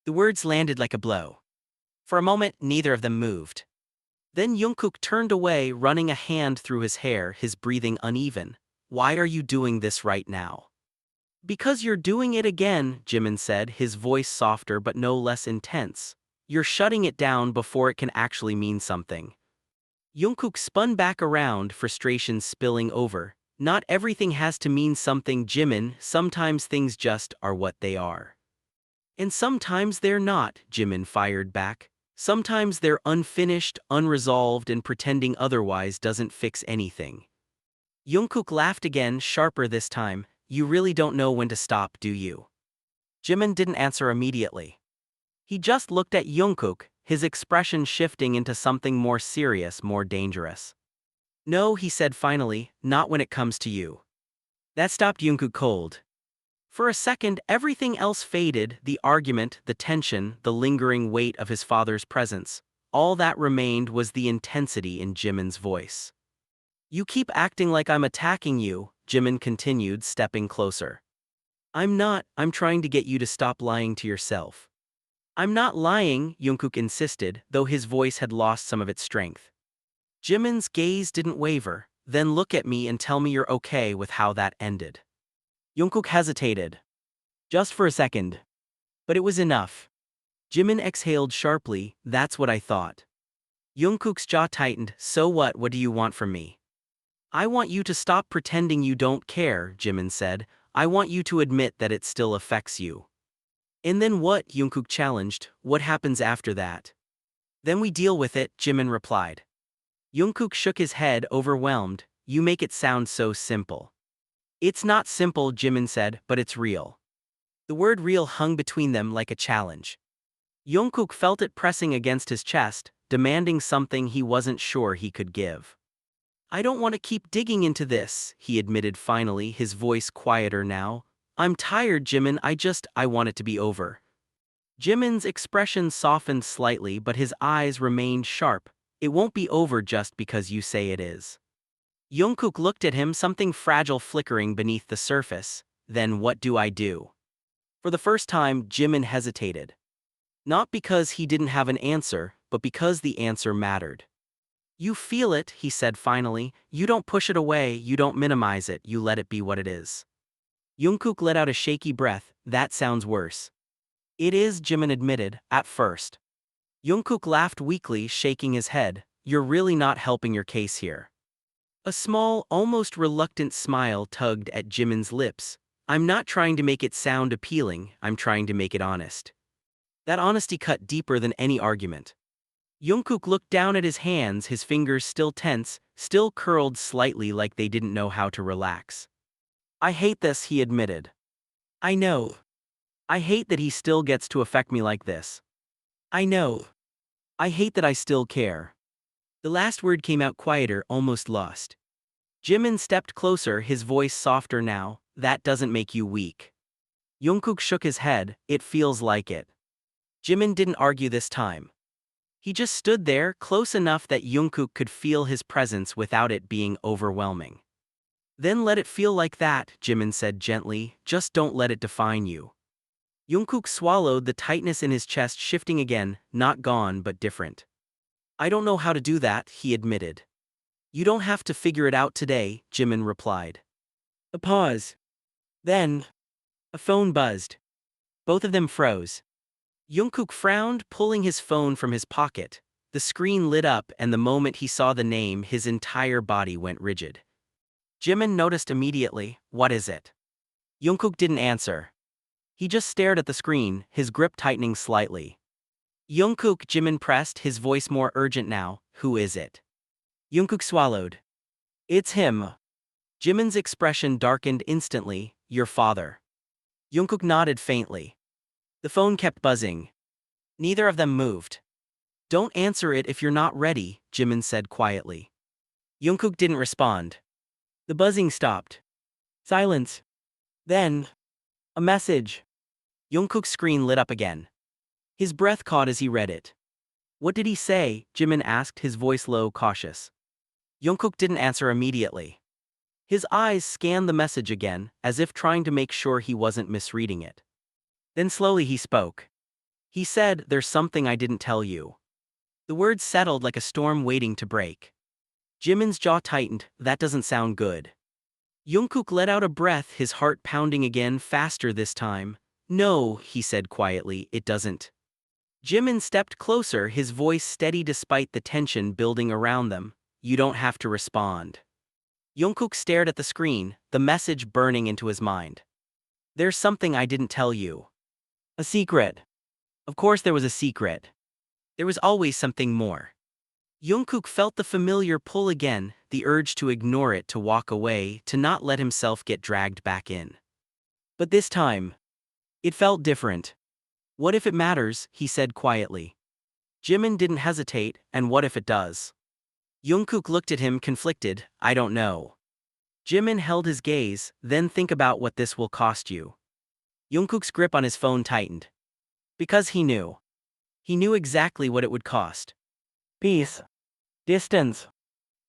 The words landed like a blow. For a moment, neither of them moved. Then Jungkook turned away, running a hand through his hair, his breathing uneven. Why are you doing this right now? Because you're doing it again, Jimin said, his voice softer but no less intense. You're shutting it down before it can actually mean something. Jungkook spun back around, frustration spilling over. Not everything has to mean something, Jimin. Sometimes things just are what they are. And sometimes they're not, Jimin fired back. Sometimes they're unfinished, unresolved, and pretending otherwise doesn't fix anything. Jungkook laughed again, sharper this time. You really don't know when to stop, do you? Jimin didn't answer immediately. He just looked at Jungkook, his expression shifting into something more serious, more dangerous. No, he said finally, not when it comes to you. That stopped Jungkook cold. For a second, everything else faded, the argument, the tension, the lingering weight of his father's presence. All that remained was the intensity in Jimin's voice. You keep acting like I'm attacking you, Jimin continued, stepping closer. I'm not, I'm trying to get you to stop lying to yourself. I'm not lying, Jungkook insisted, though his voice had lost some of its strength. Jimin's gaze didn't waver. Then look at me and tell me you're okay with how that ended. Jungkook hesitated. Just for a second. But it was enough. Jimin exhaled sharply. That's what I thought. Jungkook's jaw tightened. So what do you want from me? I want you to stop pretending you don't care, Jimin said. I want you to admit that it still affects you. And then what? Jungkook challenged. What happens after that? Then we deal with it, Jimin replied. Jungkook shook his head, overwhelmed. You make it sound so simple. It's not simple, Jimin said, but it's real. The word real hung between them like a challenge. Jungkook felt it pressing against his chest, demanding something he wasn't sure he could give. I don't want to keep digging into this, he admitted finally, his voice quieter now. I'm tired, Jimin, I want it to be over. Jimin's expression softened slightly, but his eyes remained sharp. It won't be over just because you say it is. Jungkook looked at him, something fragile flickering beneath the surface. Then what do I do? For the first time, Jimin hesitated. Not because he didn't have an answer, but because the answer mattered. You feel it, he said finally. You don't push it away, you don't minimize it, you let it be what it is. Jungkook let out a shaky breath. That sounds worse. It is, Jimin admitted, at first. Jungkook laughed weakly, shaking his head. You're really not helping your case here. A small, almost reluctant smile tugged at Jimin's lips. I'm not trying to make it sound appealing, I'm trying to make it honest. That honesty cut deeper than any argument. Jungkook looked down at his hands, his fingers still tense, still curled slightly like they didn't know how to relax. I hate this, he admitted. I know. I hate that he still gets to affect me like this. I know. I hate that I still care. The last word came out quieter, almost lost. Jimin stepped closer, his voice softer now. That doesn't make you weak. Jungkook shook his head. It feels like it. Jimin didn't argue this time. He just stood there, close enough that Jungkook could feel his presence without it being overwhelming. Then let it feel like that, Jimin said gently, just don't let it define you. Jungkook swallowed, the tightness in his chest shifting again, not gone but different. I don't know how to do that, he admitted. You don't have to figure it out today, Jimin replied. A pause. Then, a phone buzzed. Both of them froze. Jungkook frowned, pulling his phone from his pocket. The screen lit up, and the moment he saw the name, his entire body went rigid. Jimin noticed immediately. What is it? Jungkook didn't answer. He just stared at the screen, his grip tightening slightly. Jungkook, Jimin pressed, his voice more urgent now. Who is it? Jungkook swallowed. It's him. Jimin's expression darkened instantly. Your father. Jungkook nodded faintly. The phone kept buzzing. Neither of them moved. Don't answer it if you're not ready, Jimin said quietly. Jungkook didn't respond. The buzzing stopped. Silence. Then, a message. Jungkook's screen lit up again. His breath caught as he read it. What did he say? Jimin asked, his voice low, cautious. Jungkook didn't answer immediately. His eyes scanned the message again, as if trying to make sure he wasn't misreading it. Then slowly he spoke. He said, there's something I didn't tell you. The words settled like a storm waiting to break. Jimin's jaw tightened. That doesn't sound good. Jungkook let out a breath, his heart pounding again, faster this time. No, he said quietly, it doesn't. Jimin stepped closer, his voice steady despite the tension building around them. You don't have to respond. Jungkook stared at the screen, the message burning into his mind. There's something I didn't tell you. A secret. Of course there was a secret. There was always something more. Jungkook felt the familiar pull again, the urge to ignore it, to walk away, to not let himself get dragged back in. But this time, it felt different. What if it matters, he said quietly. Jimin didn't hesitate, and what if it does? Jungkook looked at him, conflicted. I don't know. Jimin held his gaze. Then think about what this will cost you. Jungkook's grip on his phone tightened. Because he knew. He knew exactly what it would cost. Peace. Distance.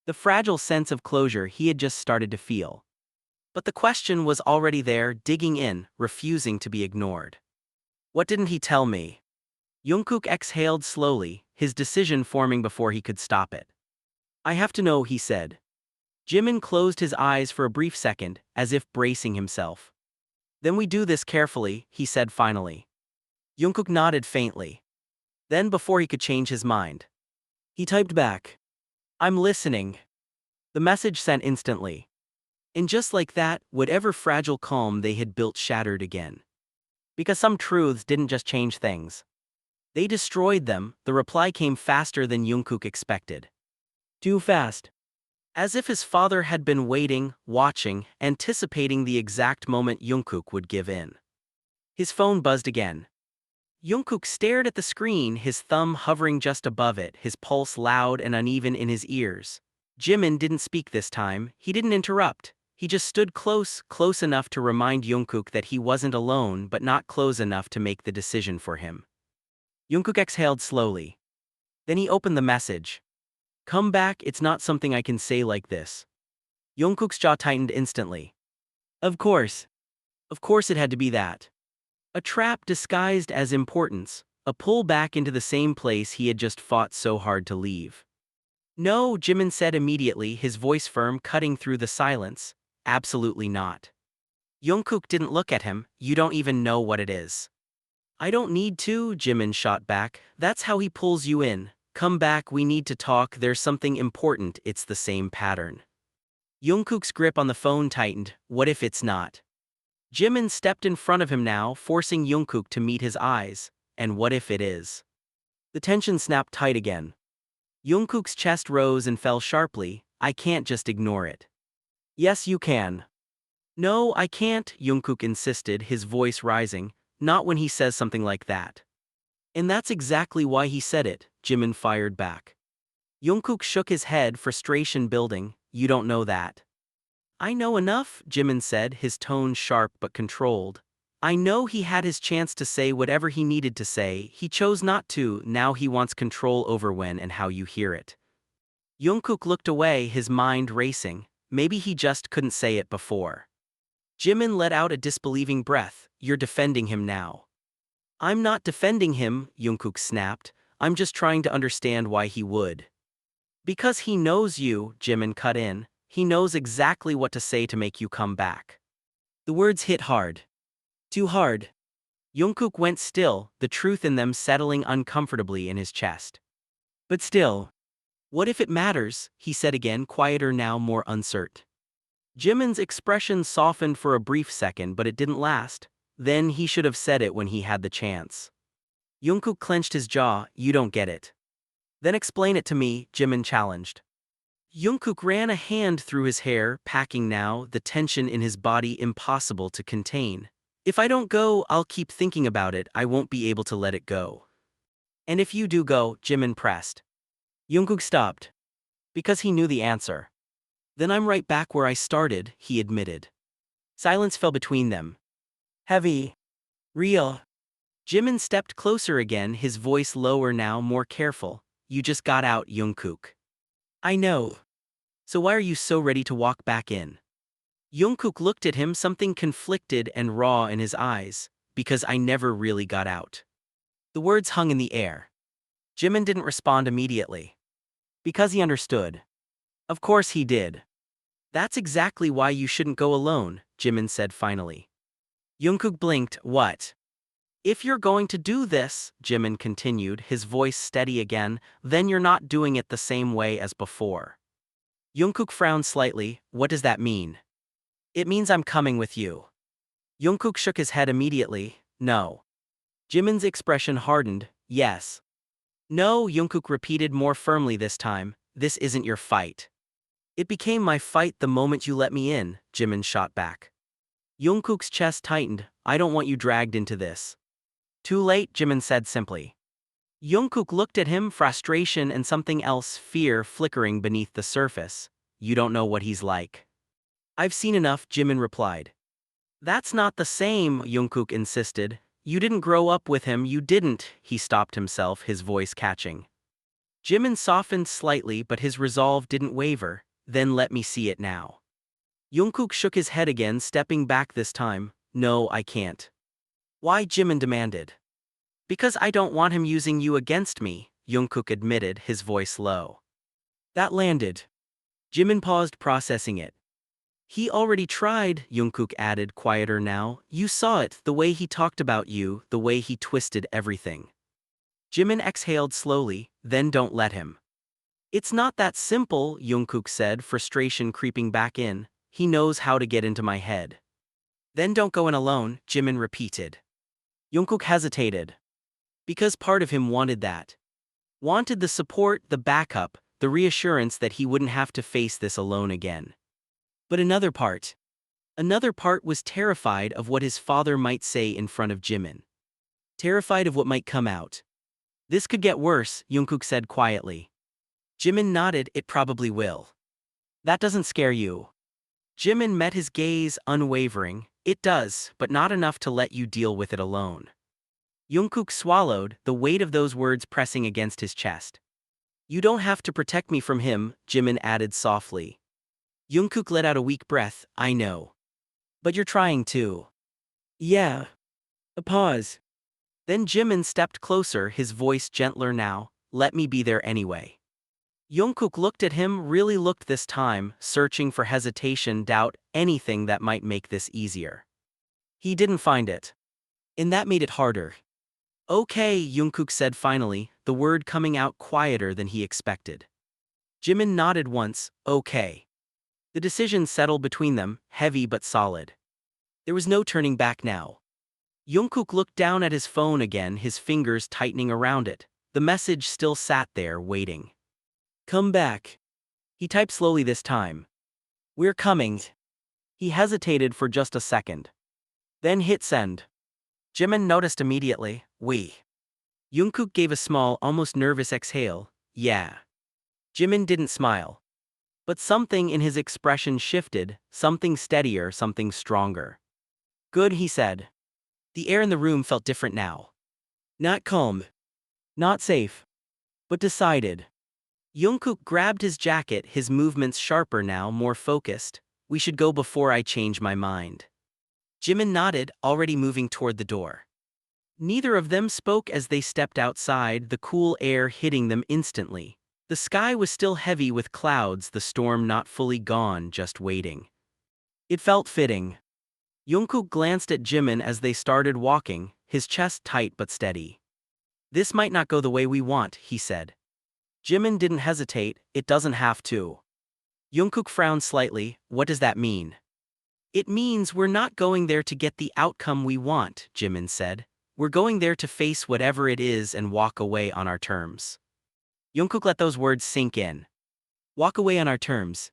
The fragile sense of closure he had just started to feel. But the question was already there, digging in, refusing to be ignored. What didn't he tell me? Jungkook exhaled slowly, his decision forming before he could stop it. I have to know, he said. Jimin closed his eyes for a brief second, as if bracing himself. Then we do this carefully, he said finally. Jungkook nodded faintly. Then before he could change his mind, he typed back. I'm listening. The message sent instantly. And just like that, whatever fragile calm they had built shattered again. Because some truths didn't just change things. They destroyed them. The reply came faster than Jungkook expected. Too fast. As if his father had been waiting, watching, anticipating the exact moment Jungkook would give in. His phone buzzed again. Jungkook stared at the screen, his thumb hovering just above it, his pulse loud and uneven in his ears. Jimin didn't speak this time, he didn't interrupt. He just stood close enough to remind Jungkook that he wasn't alone, but not close enough to make the decision for him. Jungkook exhaled slowly. Then he opened the message. Come back, it's not something I can say like this. Jungkook's jaw tightened instantly. Of course. Of course it had to be that. A trap disguised as importance, a pull back into the same place he had just fought so hard to leave. No, Jimin said immediately, his voice firm, cutting through the silence. Absolutely not. Jungkook didn't look at him. You don't even know what it is. I don't need to, Jimin shot back. That's how he pulls you in. Come back, we need to talk, there's something important. It's the same pattern. Jungkook's grip on the phone tightened. What if it's not? Jimin stepped in front of him now, forcing Jungkook to meet his eyes. And what if it is? The tension snapped tight again. Jungkook's chest rose and fell sharply. I can't just ignore it. Yes, you can. No, I can't, Jungkook insisted, his voice rising. Not when he says something like that. And that's exactly why he said it, Jimin fired back. Jungkook shook his head, frustration building. You don't know that. I know enough, Jimin said, his tone sharp but controlled. I know he had his chance to say whatever he needed to say, he chose not to, now he wants control over when and how you hear it. Jungkook looked away, his mind racing. Maybe he just couldn't say it before. Jimin let out a disbelieving breath. You're defending him now. I'm not defending him, Jungkook snapped. I'm just trying to understand why he would. Because he knows you, Jimin cut in. He knows exactly what to say to make you come back. The words hit hard. Too hard. Jungkook went still, the truth in them settling uncomfortably in his chest. But still. What if it matters, he said again, quieter now, more uncertain. Jimin's expression softened for a brief second, but it didn't last. Then he should have said it when he had the chance. Jungkook clenched his jaw. You don't get it. Then explain it to me, Jimin challenged. Jungkook ran a hand through his hair, packing now, the tension in his body impossible to contain. If I don't go, I'll keep thinking about it, I won't be able to let it go. And if you do go, Jimin pressed. Jungkook stopped. Because he knew the answer. Then I'm right back where I started, he admitted. Silence fell between them. Heavy. Real. Jimin stepped closer again, his voice lower now, more careful. You just got out, Jungkook. I know. So why are you so ready to walk back in? Jungkook looked at him, something conflicted and raw in his eyes. Because I never really got out. The words hung in the air. Jimin didn't respond immediately. Because he understood. Of course he did. That's exactly why you shouldn't go alone, Jimin said finally. Jungkook blinked. What? If you're going to do this, Jimin continued, his voice steady again, then you're not doing it the same way as before. Jungkook frowned slightly. What does that mean? It means I'm coming with you. Jungkook shook his head immediately. No. Jimin's expression hardened. Yes. No, Jungkook repeated more firmly this time. This isn't your fight. It became my fight the moment you let me in, Jimin shot back. Jungkook's chest tightened. I don't want you dragged into this. Too late, Jimin said simply. Jungkook looked at him, frustration and something else, fear flickering beneath the surface. You don't know what he's like. I've seen enough, Jimin replied. That's not the same, Jungkook insisted. You didn't grow up with him, you didn't, he stopped himself, his voice catching. Jimin softened slightly, but his resolve didn't waver. Then let me see it now. Jungkook shook his head again, stepping back this time. No, I can't. Why? Jimin demanded. Because I don't want him using you against me, Jungkook admitted, his voice low. That landed. Jimin paused, processing it. He already tried, Jungkook added, quieter now. You saw it, the way he talked about you, the way he twisted everything. Jimin exhaled slowly. Then don't let him. It's not that simple, Jungkook said, frustration creeping back in. He knows how to get into my head. Then don't go in alone, Jimin repeated. Jungkook hesitated. Because part of him wanted that. Wanted the support, the backup, the reassurance that he wouldn't have to face this alone again. But another part was terrified of what his father might say in front of Jimin. Terrified of what might come out. This could get worse, Jungkook said quietly. Jimin nodded. It probably will. That doesn't scare you. Jimin met his gaze, unwavering. It does, but not enough to let you deal with it alone. Jungkook swallowed, the weight of those words pressing against his chest. You don't have to protect me from him, Jimin added softly. Jungkook let out a weak breath. I know. But you're trying to. Yeah. A pause. Then Jimin stepped closer, his voice gentler now. Let me be there anyway. Jungkook looked at him, really looked this time, searching for hesitation, doubt, anything that might make this easier. He didn't find it. And that made it harder. Okay, Jungkook said finally, the word coming out quieter than he expected. Jimin nodded once. Okay. The decision settled between them, heavy but solid. There was no turning back now. Jungkook looked down at his phone again, his fingers tightening around it. The message still sat there, waiting. Come back. He typed slowly this time. We're coming. He hesitated for just a second. Then hit send. Jimin noticed immediately. We. Jungkook gave a small, almost nervous exhale. Yeah. Jimin didn't smile. But something in his expression shifted, something steadier, something stronger. Good, he said. The air in the room felt different now. Not calm. Not safe. But decided. Jungkook grabbed his jacket, his movements sharper now, more focused. We should go before I change my mind. Jimin nodded, already moving toward the door. Neither of them spoke as they stepped outside, the cool air hitting them instantly. The sky was still heavy with clouds, the storm not fully gone, just waiting. It felt fitting. Jungkook glanced at Jimin as they started walking, his chest tight but steady. This might not go the way we want, he said. Jimin didn't hesitate, it doesn't have to. Jungkook frowned slightly, what does that mean? It means we're not going there to get the outcome we want, Jimin said. We're going there to face whatever it is and walk away on our terms. Jungkook let those words sink in. Walk away on our terms.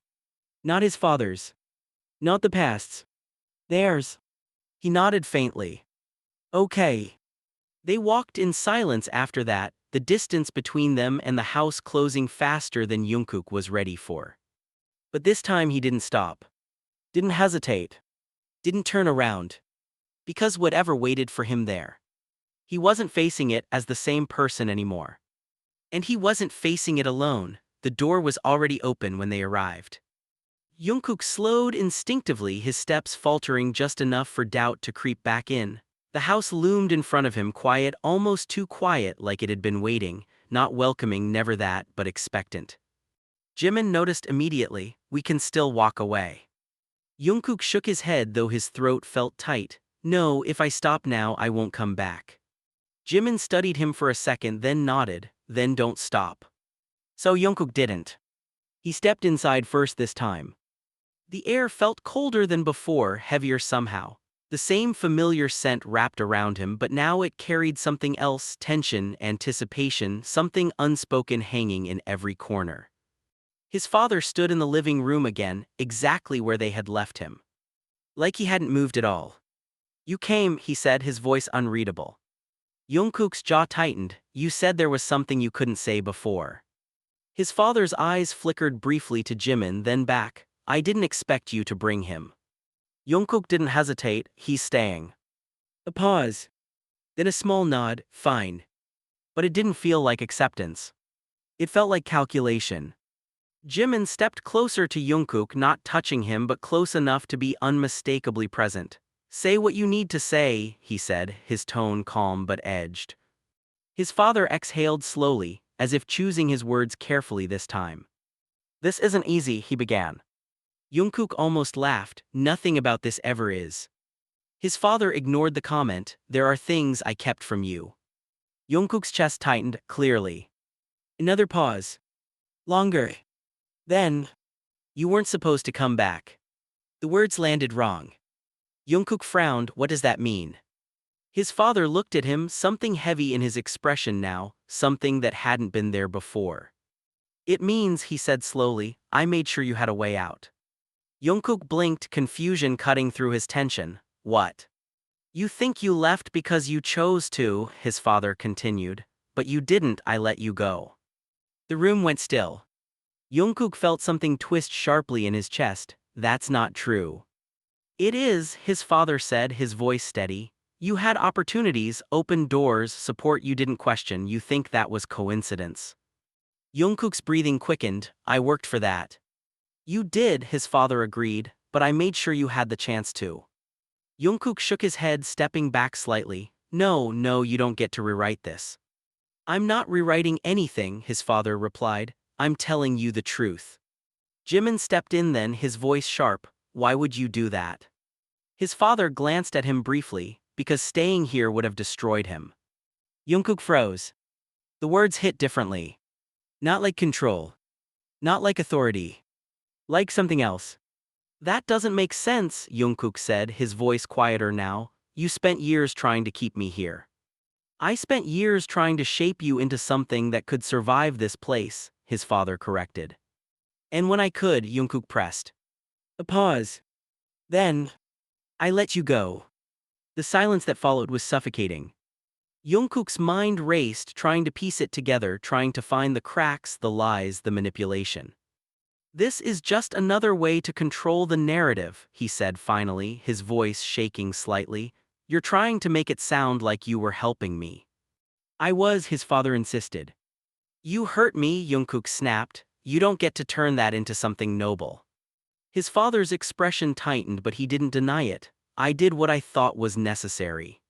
Not his father's. Not the past's. Theirs. He nodded faintly. Okay. They walked in silence after that, the distance between them and the house closing faster than Jungkook was ready for. But this time he didn't stop. Didn't hesitate. Didn't turn around. Because whatever waited for him there. He wasn't facing it as the same person anymore. And he wasn't facing it alone, the door was already open when they arrived. Jungkook slowed instinctively, his steps faltering just enough for doubt to creep back in. The house loomed in front of him, quiet, almost too quiet, like it had been waiting, not welcoming, never that, but expectant. Jimin noticed immediately, we can still walk away. Jungkook shook his head though his throat felt tight. No, if I stop now I won't come back. Jimin studied him for a second, then nodded, then don't stop. So Jungkook didn't. He stepped inside first this time. The air felt colder than before, heavier somehow. The same familiar scent wrapped around him, but now it carried something else, tension, anticipation, something unspoken hanging in every corner. His father stood in the living room again, exactly where they had left him. Like he hadn't moved at all. You came, he said, his voice unreadable. Jungkook's jaw tightened. You said there was something you couldn't say before. His father's eyes flickered briefly to Jimin, then back. I didn't expect you to bring him. Jungkook didn't hesitate, he's staying. A pause. Then a small nod, fine. But it didn't feel like acceptance. It felt like calculation. Jimin stepped closer to Jungkook, not touching him but close enough to be unmistakably present. Say what you need to say, he said, his tone calm but edged. His father exhaled slowly, as if choosing his words carefully this time. This isn't easy, he began. Jungkook almost laughed, nothing about this ever is. His father ignored the comment, there are things I kept from you. Jungkook's chest tightened, clearly. Another pause. Longer. Then. You weren't supposed to come back. The words landed wrong. Jungkook frowned, what does that mean? His father looked at him, something heavy in his expression now, something that hadn't been there before. It means, he said slowly, I made sure you had a way out. Jungkook blinked, confusion cutting through his tension. What? You think you left because you chose to, his father continued. But you didn't, I let you go. The room went still. Jungkook felt something twist sharply in his chest. That's not true. It is, his father said, his voice steady. You had opportunities, open doors, support you didn't question, you think that was coincidence. Jungkook's breathing quickened, I worked for that. You did, his father agreed, but I made sure you had the chance to. Jungkook shook his head, stepping back slightly. No, you don't get to rewrite this. I'm not rewriting anything, his father replied. I'm telling you the truth. Jimin stepped in then, his voice sharp. Why would you do that? His father glanced at him briefly, because staying here would have destroyed him. Jungkook froze. The words hit differently. Not like control. Not like authority. Like something else. That doesn't make sense, Jungkook said, his voice quieter now. You spent years trying to keep me here. I spent years trying to shape you into something that could survive this place, his father corrected. And when I could, Jungkook pressed. A pause. Then, I let you go. The silence that followed was suffocating. Jungkook's mind raced, trying to piece it together, trying to find the cracks, the lies, the manipulation. This is just another way to control the narrative, he said finally, his voice shaking slightly. You're trying to make it sound like you were helping me. I was, his father insisted. You hurt me, Jungkook snapped. You don't get to turn that into something noble. His father's expression tightened, but he didn't deny it. I did what I thought was necessary.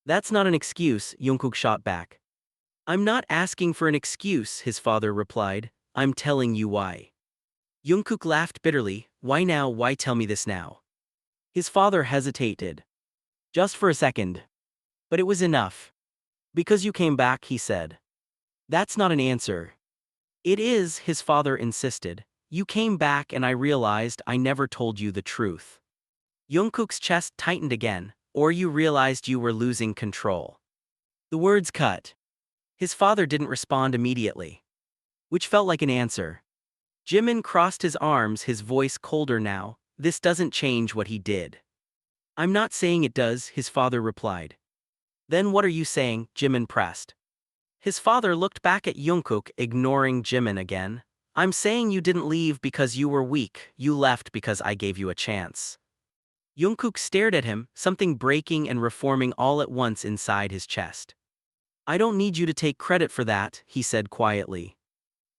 That's not an excuse, Jungkook shot back. I'm not asking for an excuse, his father replied. I'm telling you why. Jungkook laughed bitterly. Why now? Why tell me this now? His father hesitated. Just for a second. But it was enough. Because you came back, he said. That's not an answer. It is, his father insisted. You came back and I realized I never told you the truth. Jungkook's chest tightened again, or you realized you were losing control. The words cut. His father didn't respond immediately. Which felt like an answer. Jimin crossed his arms, his voice colder now. This doesn't change what he did. I'm not saying it does, his father replied. Then what are you saying? Jimin pressed. His father looked back at Jungkook, ignoring Jimin again. I'm saying you didn't leave because you were weak, you left because I gave you a chance. Jungkook stared at him, something breaking and reforming all at once inside his chest. I don't need you to take credit for that, he said quietly.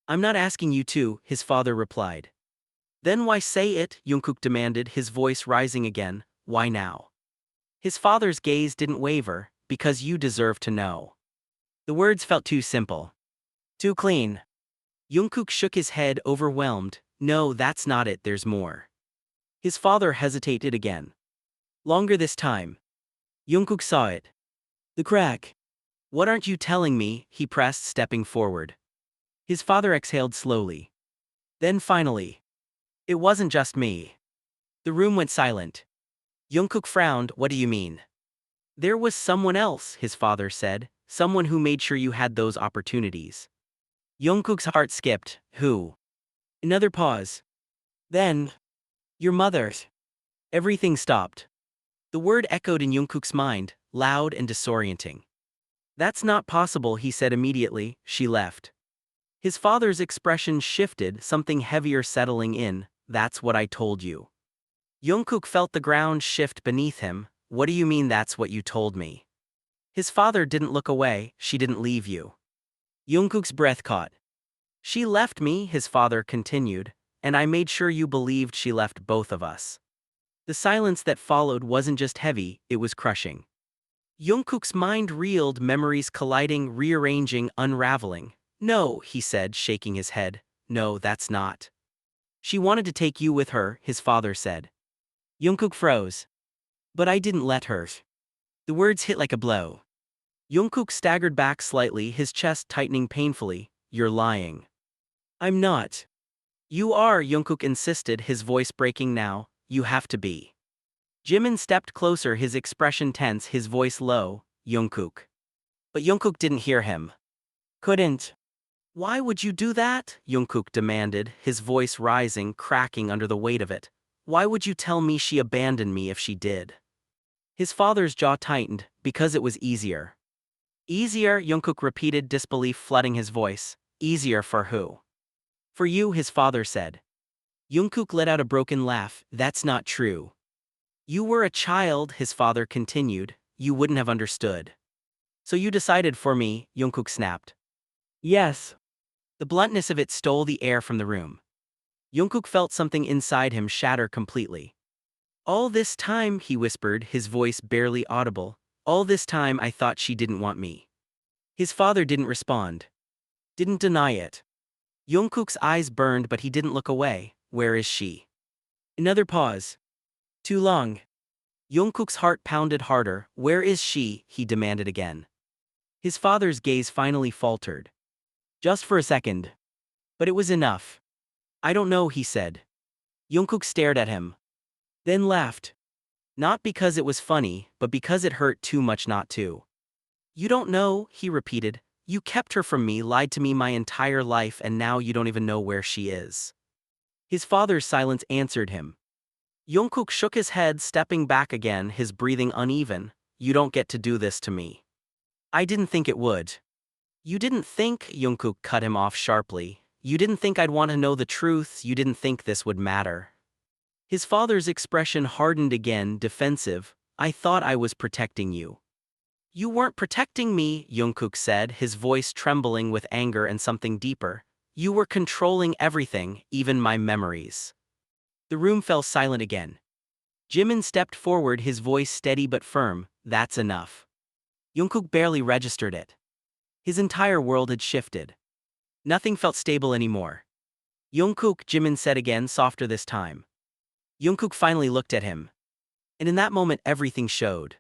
I'm not asking you to, his father replied. Then why say it? Jungkook demanded, his voice rising again. Why now? His father's gaze didn't waver. Because you deserve to know. The words felt too simple. Too clean. Jungkook shook his head, overwhelmed. No, that's not it, there's more. His father hesitated again. Longer this time. Jungkook saw it. The crack. What aren't you telling me? He pressed, stepping forward. His father exhaled slowly. Then finally. It wasn't just me. The room went silent. Jungkook frowned. What do you mean? There was someone else, his father said, someone who made sure you had those opportunities. Jungkook's heart skipped. Who? Another pause. Then, your mother. Everything stopped. The word echoed in Jungkook's mind, loud and disorienting. That's not possible, he said immediately. She left. His father's expression shifted, something heavier settling in. That's what I told you. Jungkook felt the ground shift beneath him. What do you mean that's what you told me? His father didn't look away. She didn't leave you. Jungkook's breath caught. She left me, his father continued, and I made sure you believed she left both of us. The silence that followed wasn't just heavy, it was crushing. Jungkook's mind reeled, memories colliding, rearranging, unraveling. No, he said, shaking his head. No, that's not. She wanted to take you with her, his father said. Jungkook froze. But I didn't let her. The words hit like a blow. Jungkook staggered back slightly, his chest tightening painfully. You're lying. I'm not. You are, Jungkook insisted, his voice breaking now. You have to be. Jimin stepped closer, his expression tense, his voice low. Jungkook. But Jungkook didn't hear him. Couldn't. Why would you do that? Jungkook demanded, his voice rising, cracking under the weight of it. Why would you tell me she abandoned me if she did? His father's jaw tightened. Because it was easier. Easier, Jungkook repeated, disbelief flooding his voice. Easier for who? For you, his father said. Jungkook let out a broken laugh. That's not true. You were a child, his father continued. You wouldn't have understood. So you decided for me, Jungkook snapped. Yes. The bluntness of it stole the air from the room. Jungkook felt something inside him shatter completely. All this time, he whispered, his voice barely audible. All this time I thought she didn't want me. His father didn't respond. Didn't deny it. Jungkook's eyes burned, but he didn't look away. Where is she? Another pause. Too long. Jungkook's heart pounded harder. Where is she? He demanded again. His father's gaze finally faltered. Just for a second. But it was enough. I don't know, he said. Jungkook stared at him. Then laughed. Not because it was funny, but because it hurt too much not to. You don't know, he repeated. You kept her from me, lied to me my entire life, and now you don't even know where she is. His father's silence answered him. Jungkook shook his head, stepping back again, his breathing uneven. You don't get to do this to me. I didn't think it would. You didn't think, Jungkook cut him off sharply. You didn't think I'd want to know the truth, you didn't think this would matter. His father's expression hardened again, defensive. I thought I was protecting you. You weren't protecting me, Jungkook said, his voice trembling with anger and something deeper. You were controlling everything, even my memories. The room fell silent again. Jimin stepped forward, his voice steady but firm. That's enough. Jungkook barely registered it. His entire world had shifted. Nothing felt stable anymore. Jungkook, Jimin said again, softer this time. Jungkook finally looked at him. And in that moment everything showed.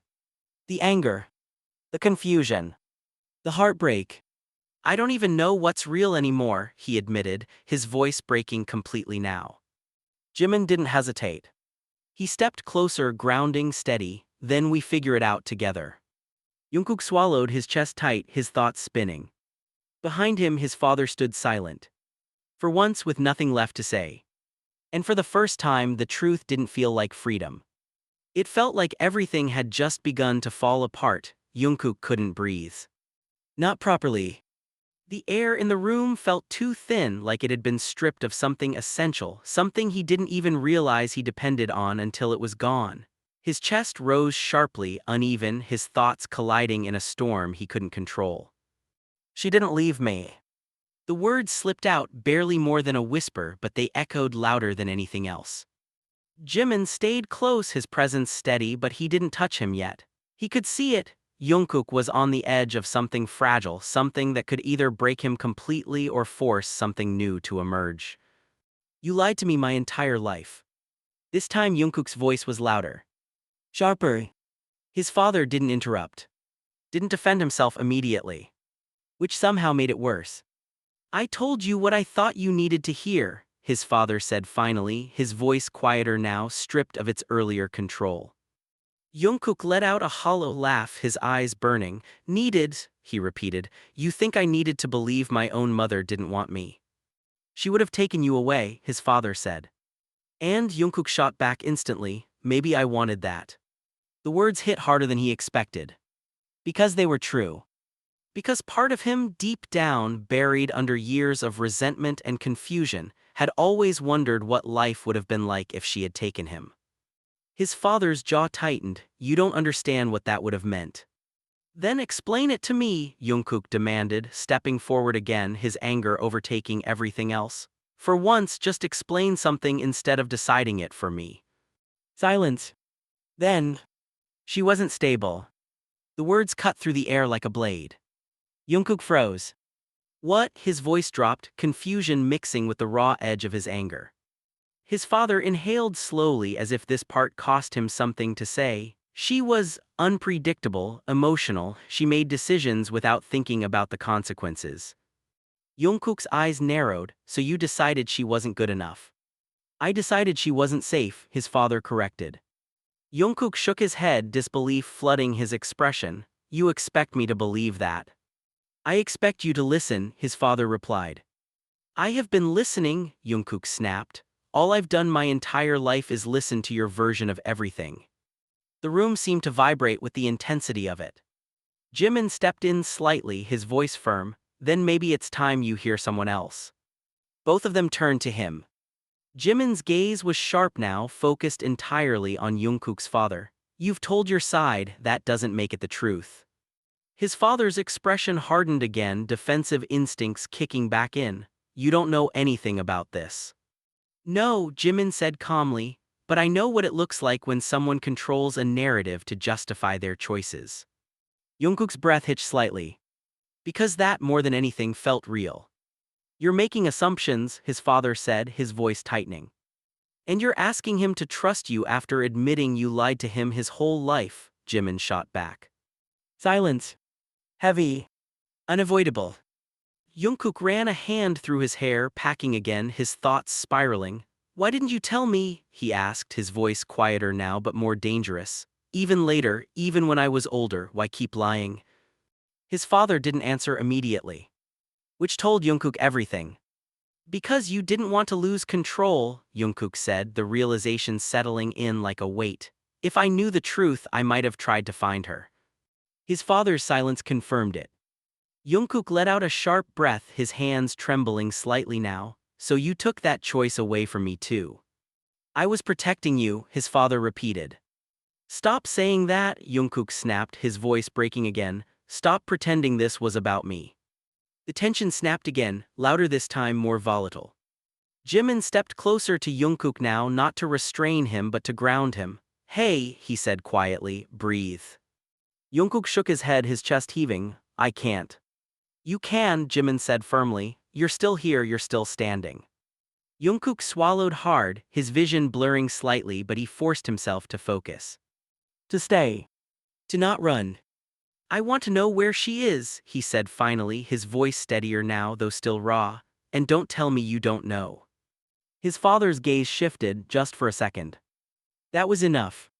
The anger. The confusion. The heartbreak. I don't even know what's real anymore, he admitted, his voice breaking completely now. Jimin didn't hesitate. He stepped closer, grounding, steady. Then we figure it out together. Jungkook swallowed, his chest tight, his thoughts spinning. Behind him his father stood silent. For once with nothing left to say. And for the first time the truth didn't feel like freedom. It felt like everything had just begun to fall apart. Jungkook couldn't breathe. Not properly. The air in the room felt too thin, like it had been stripped of something essential, something he didn't even realize he depended on until it was gone. His chest rose sharply, uneven, his thoughts colliding in a storm he couldn't control. She didn't leave me. The words slipped out, barely more than a whisper, but they echoed louder than anything else. Jimin stayed close, his presence steady, but he didn't touch him yet. He could see it. Jungkook was on the edge of something fragile, something that could either break him completely or force something new to emerge. You lied to me my entire life. This time Jungkook's voice was louder. Sharper. His father didn't interrupt. Didn't defend himself immediately. Which somehow made it worse. I told you what I thought you needed to hear, his father said finally, his voice quieter now, stripped of its earlier control. Jungkook let out a hollow laugh, his eyes burning. Needed, he repeated. You think I needed to believe my own mother didn't want me? She would have taken you away, his father said. And Jungkook shot back instantly. Maybe I wanted that. The words hit harder than he expected. Because they were true. Because part of him, deep down, buried under years of resentment and confusion, had always wondered what life would have been like if she had taken him. His father's jaw tightened. You don't understand what that would have meant. Then explain it to me, Jungkook demanded, stepping forward again, his anger overtaking everything else. For once, just explain something instead of deciding it for me. Silence. Then. She wasn't stable. The words cut through the air like a blade. Jungkook froze. What? His voice dropped, confusion mixing with the raw edge of his anger. His father inhaled slowly as if this part cost him something to say. She was unpredictable, emotional, she made decisions without thinking about the consequences. Jungkook's eyes narrowed. So you decided she wasn't good enough. I decided she wasn't safe, his father corrected. Jungkook shook his head, disbelief flooding his expression. You expect me to believe that? I expect you to listen, his father replied. I have been listening, Jungkook snapped. All I've done my entire life is listen to your version of everything. The room seemed to vibrate with the intensity of it. Jimin stepped in slightly, his voice firm. Then maybe it's time you hear someone else. Both of them turned to him. Jimin's gaze was sharp now, focused entirely on Jungkook's father. You've told your side, that doesn't make it the truth. His father's expression hardened again, defensive instincts kicking back in. You don't know anything about this. No, Jimin said calmly, but I know what it looks like when someone controls a narrative to justify their choices. Jungkook's breath hitched slightly. Because that, more than anything, felt real. You're making assumptions, his father said, his voice tightening. And you're asking him to trust you after admitting you lied to him his whole life, Jimin shot back. Silence. Heavy. Unavoidable. Jungkook ran a hand through his hair, packing again, his thoughts spiraling. Why didn't you tell me? He asked, his voice quieter now but more dangerous. Even later, even when I was older, why keep lying? His father didn't answer immediately, which told Jungkook everything. Because you didn't want to lose control, Jungkook said, the realization settling in like a weight. If I knew the truth, I might have tried to find her. His father's silence confirmed it. Jungkook let out a sharp breath, his hands trembling slightly now. So you took that choice away from me too. I was protecting you, his father repeated. Stop saying that, Jungkook snapped, his voice breaking again. Stop pretending this was about me. The tension snapped again, louder this time, more volatile. Jimin stepped closer to Jungkook now, not to restrain him but to ground him. Hey, he said quietly, breathe. Jungkook shook his head, his chest heaving. I can't. You can, Jimin said firmly. You're still here, you're still standing. Jungkook swallowed hard, his vision blurring slightly, but he forced himself to focus. To stay. To not run. I want to know where she is, he said finally, his voice steadier now though still raw. And don't tell me you don't know. His father's gaze shifted just for a second. That was enough.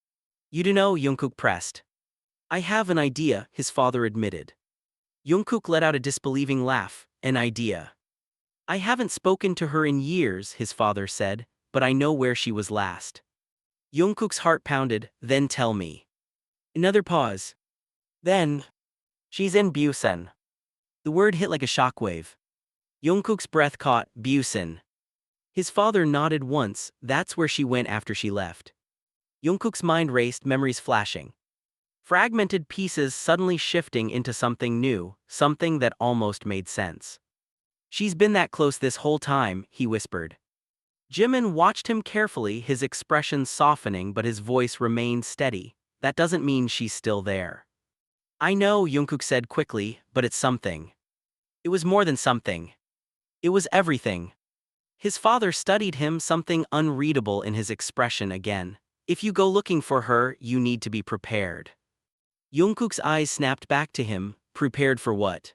You do know, Jungkook pressed. I have an idea, his father admitted. Jungkook let out a disbelieving laugh. An idea. I haven't spoken to her in years, his father said, but I know where she was last. Jungkook's heart pounded. Then tell me. Another pause. Then. She's in Busen. The word hit like a shockwave. Jungkook's breath caught. Busen. His father nodded once. That's where she went after she left. Jungkook's mind raced, memories flashing. Fragmented pieces suddenly shifting into something new, something that almost made sense. She's been that close this whole time, he whispered. Jimin watched him carefully, his expression softening but his voice remained steady. That doesn't mean she's still there. I know, Jungkook said quickly, but it's something. It was more than something. It was everything. His father studied him, something unreadable in his expression again. If you go looking for her, you need to be prepared. Jungkook's eyes snapped back to him. Prepared for what?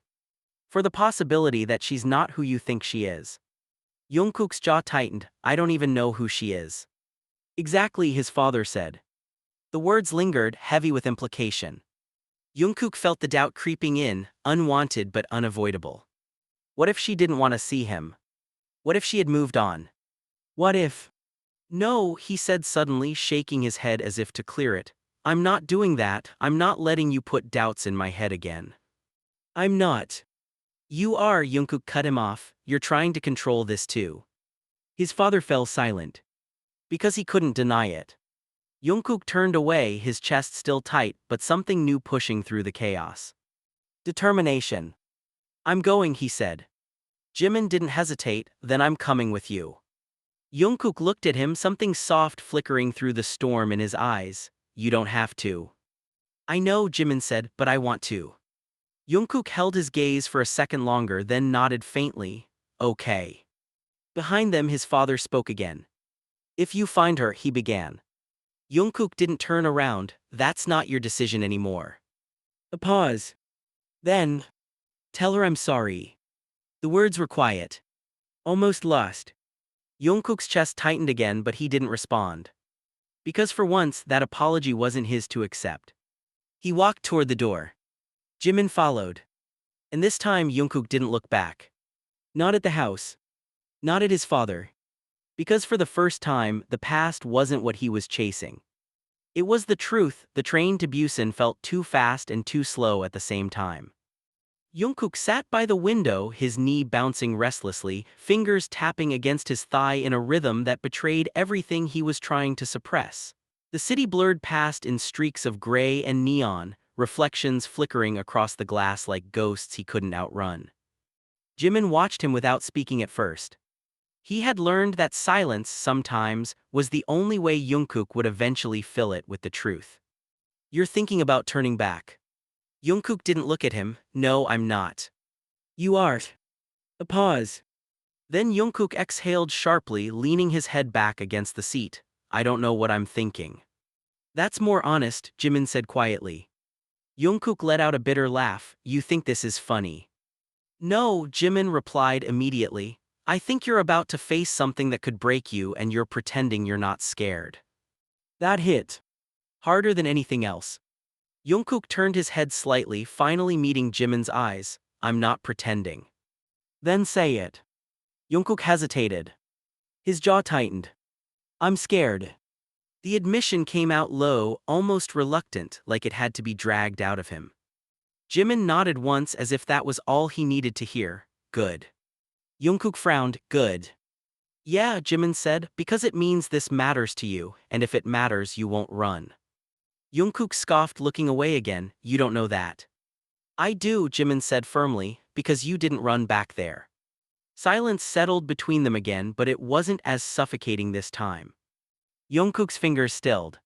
For the possibility that she's not who you think she is. Jungkook's jaw tightened. I don't even know who she is. Exactly, his father said. The words lingered, heavy with implication. Jungkook felt the doubt creeping in, unwanted but unavoidable. What if she didn't want to see him? What if she had moved on? What if? No, he said suddenly, shaking his head as if to clear it. I'm not doing that, I'm not letting you put doubts in my head again. I'm not. You are, Jungkook cut him off, you're trying to control this too. His father fell silent. Because he couldn't deny it. Jungkook turned away, his chest still tight, but something new pushing through the chaos. Determination. I'm going, he said. Jimin didn't hesitate. Then I'm coming with you. Jungkook looked at him, something soft flickering through the storm in his eyes. You don't have to. I know, Jimin said, but I want to. Jungkook held his gaze for a second longer, then nodded faintly. Okay. Behind them, his father spoke again. If you find her, he began. Jungkook didn't turn around. That's not your decision anymore. A pause. Then. Tell her I'm sorry. The words were quiet. Almost lost. Jungkook's chest tightened again, but he didn't respond. Because for once, that apology wasn't his to accept. He walked toward the door. Jimin followed. And this time Jungkook didn't look back. Not at the house. Not at his father. Because for the first time, the past wasn't what he was chasing. It was the truth. The train to Busen felt too fast and too slow at the same time. Jungkook sat by the window, his knee bouncing restlessly, fingers tapping against his thigh in a rhythm that betrayed everything he was trying to suppress. The city blurred past in streaks of gray and neon, reflections flickering across the glass like ghosts he couldn't outrun. Jimin watched him without speaking at first. He had learned that silence, sometimes, was the only way Jungkook would eventually fill it with the truth. You're thinking about turning back. Jungkook didn't look at him. No, I'm not. You are. A pause. Then Jungkook exhaled sharply, leaning his head back against the seat. I don't know what I'm thinking. That's more honest, Jimin said quietly. Jungkook let out a bitter laugh. You think this is funny? No, Jimin replied immediately. I think you're about to face something that could break you and you're pretending you're not scared. That hit. Harder than anything else. Jungkook turned his head slightly, finally meeting Jimin's eyes. I'm not pretending. Then say it. Jungkook hesitated. His jaw tightened. I'm scared. The admission came out low, almost reluctant, like it had to be dragged out of him. Jimin nodded once as if that was all he needed to hear. Good. Jungkook frowned. Good. Yeah, Jimin said, because it means this matters to you, and if it matters you won't run. Jungkook scoffed, looking away again. You don't know that. I do, Jimin said firmly, because you didn't run back there. Silence settled between them again, but it wasn't as suffocating this time. Jungkook's fingers stilled.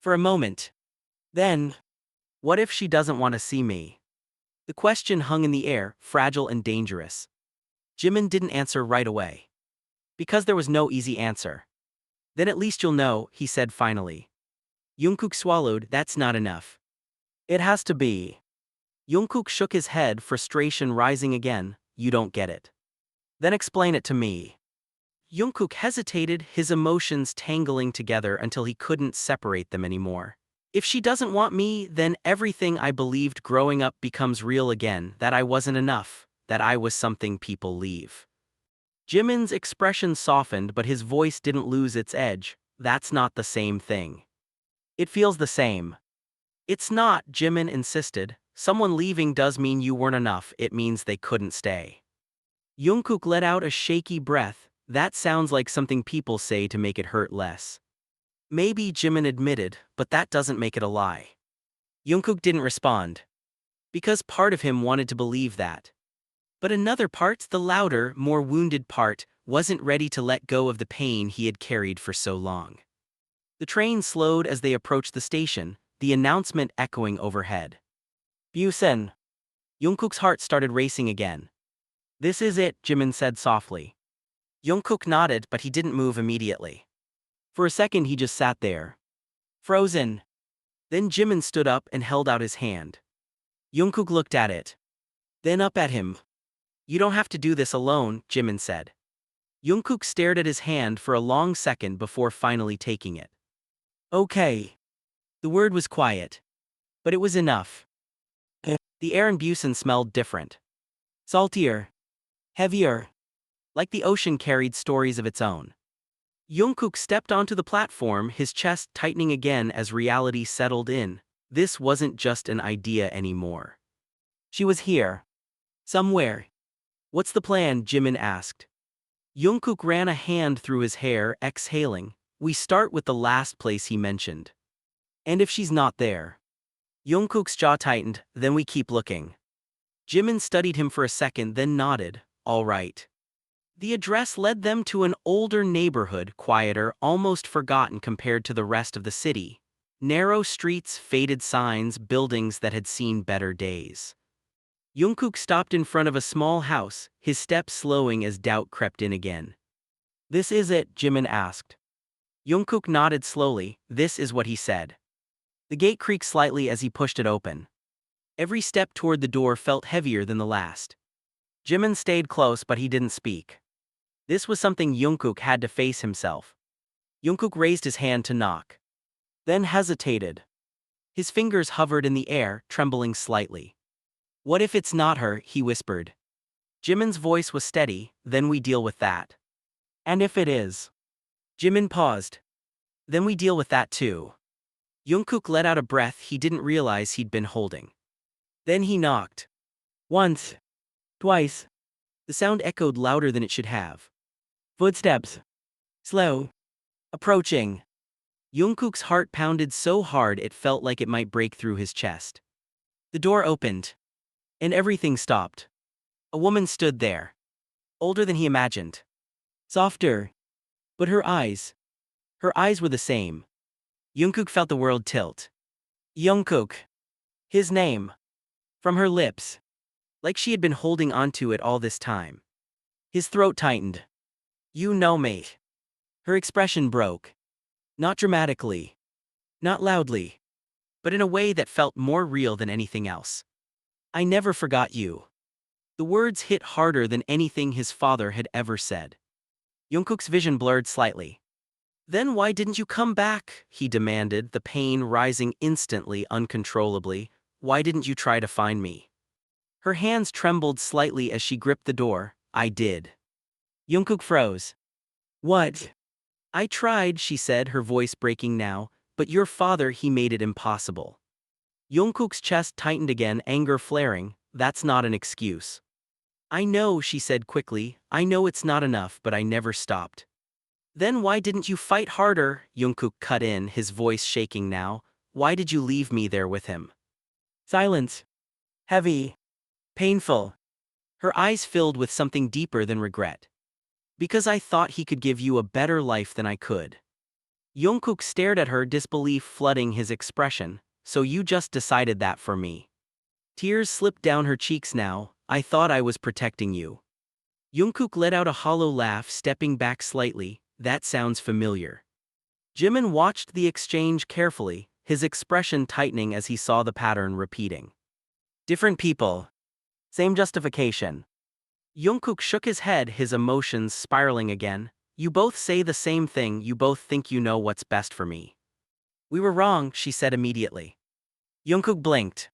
For a moment. Then, what if she doesn't want to see me? The question hung in the air, fragile and dangerous. Jimin didn't answer right away. Because there was no easy answer. Then at least you'll know, he said finally. Jungkook swallowed. That's not enough. It has to be. Jungkook shook his head, frustration rising again. You don't get it. Then explain it to me. Jungkook hesitated, his emotions tangling together until he couldn't separate them anymore. If she doesn't want me, then everything I believed growing up becomes real again, that I wasn't enough, that I was something people leave. Jimin's expression softened, but his voice didn't lose its edge. That's not the same thing. It feels the same. It's not, Jimin insisted. Someone leaving does mean you weren't enough, it means they couldn't stay. Jungkook let out a shaky breath. That sounds like something people say to make it hurt less. Maybe, Jimin admitted, but that doesn't make it a lie. Jungkook didn't respond. Because part of him wanted to believe that. But another part, the louder, more wounded part, wasn't ready to let go of the pain he had carried for so long. The train slowed as they approached the station, the announcement echoing overhead. Busen. Jungkook's heart started racing again. This is it, Jimin said softly. Jungkook nodded, but he didn't move immediately. For a second he just sat there. Frozen. Then Jimin stood up and held out his hand. Jungkook looked at it. Then up at him. You don't have to do this alone, Jimin said. Jungkook stared at his hand for a long second before finally taking it. Okay. The word was quiet. But it was enough. The air in Busen smelled different. Saltier. Heavier. Like the ocean carried stories of its own. Jungkook stepped onto the platform, his chest tightening again as reality settled in. This wasn't just an idea anymore. She was here. Somewhere. What's the plan? Jimin asked. Jungkook ran a hand through his hair, exhaling. We start with the last place he mentioned. And if she's not there? Jungkook's jaw tightened. Then we keep looking. Jimin studied him for a second, then nodded. All right. The address led them to an older neighborhood, quieter, almost forgotten compared to the rest of the city. Narrow streets, faded signs, buildings that had seen better days. Jungkook stopped in front of a small house, his steps slowing as doubt crept in again. This is it? Jimin asked. Jungkook nodded slowly. This is what he said. The gate creaked slightly as he pushed it open. Every step toward the door felt heavier than the last. Jimin stayed close, but he didn't speak. This was something Jungkook had to face himself. Jungkook raised his hand to knock. Then hesitated. His fingers hovered in the air, trembling slightly. What if it's not her? He whispered. Jimin's voice was steady. Then we deal with that. And if it is? Jimin paused. Then we deal with that too. Jungkook let out a breath he didn't realize he'd been holding. Then he knocked. Once. Twice. The sound echoed louder than it should have. Footsteps. Slow. Approaching. Jungkook's heart pounded so hard it felt like it might break through his chest. The door opened. And everything stopped. A woman stood there. Older than he imagined. Softer. But her eyes were the same. Jungkook felt the world tilt. Jungkook. His name. From her lips. Like she had been holding onto it all this time. His throat tightened. You know me. Her expression broke. Not dramatically. Not loudly. But in a way that felt more real than anything else. I never forgot you. The words hit harder than anything his father had ever said. Jungkook's vision blurred slightly. Then why didn't you come back? He demanded, the pain rising instantly, uncontrollably. Why didn't you try to find me? Her hands trembled slightly as she gripped the door. I did. Jungkook froze. What? I tried, she said, her voice breaking now, but your father, he made it impossible. Jungkook's chest tightened again, anger flaring. That's not an excuse. I know, she said quickly. I know it's not enough, but I never stopped. Then why didn't you fight harder? Jungkook cut in, his voice shaking now. Why did you leave me there with him? Silence. Heavy. Painful. Her eyes filled with something deeper than regret. Because I thought he could give you a better life than I could. Jungkook stared at her, disbelief flooding his expression. So you just decided that for me. Tears slipped down her cheeks now. I thought I was protecting you. Jungkook let out a hollow laugh, stepping back slightly. That sounds familiar. Jimin watched the exchange carefully, his expression tightening as he saw the pattern repeating. Different people. Same justification. Jungkook shook his head, his emotions spiraling again. You both say the same thing, you both think you know what's best for me. We were wrong, she said immediately. Jungkook blinked.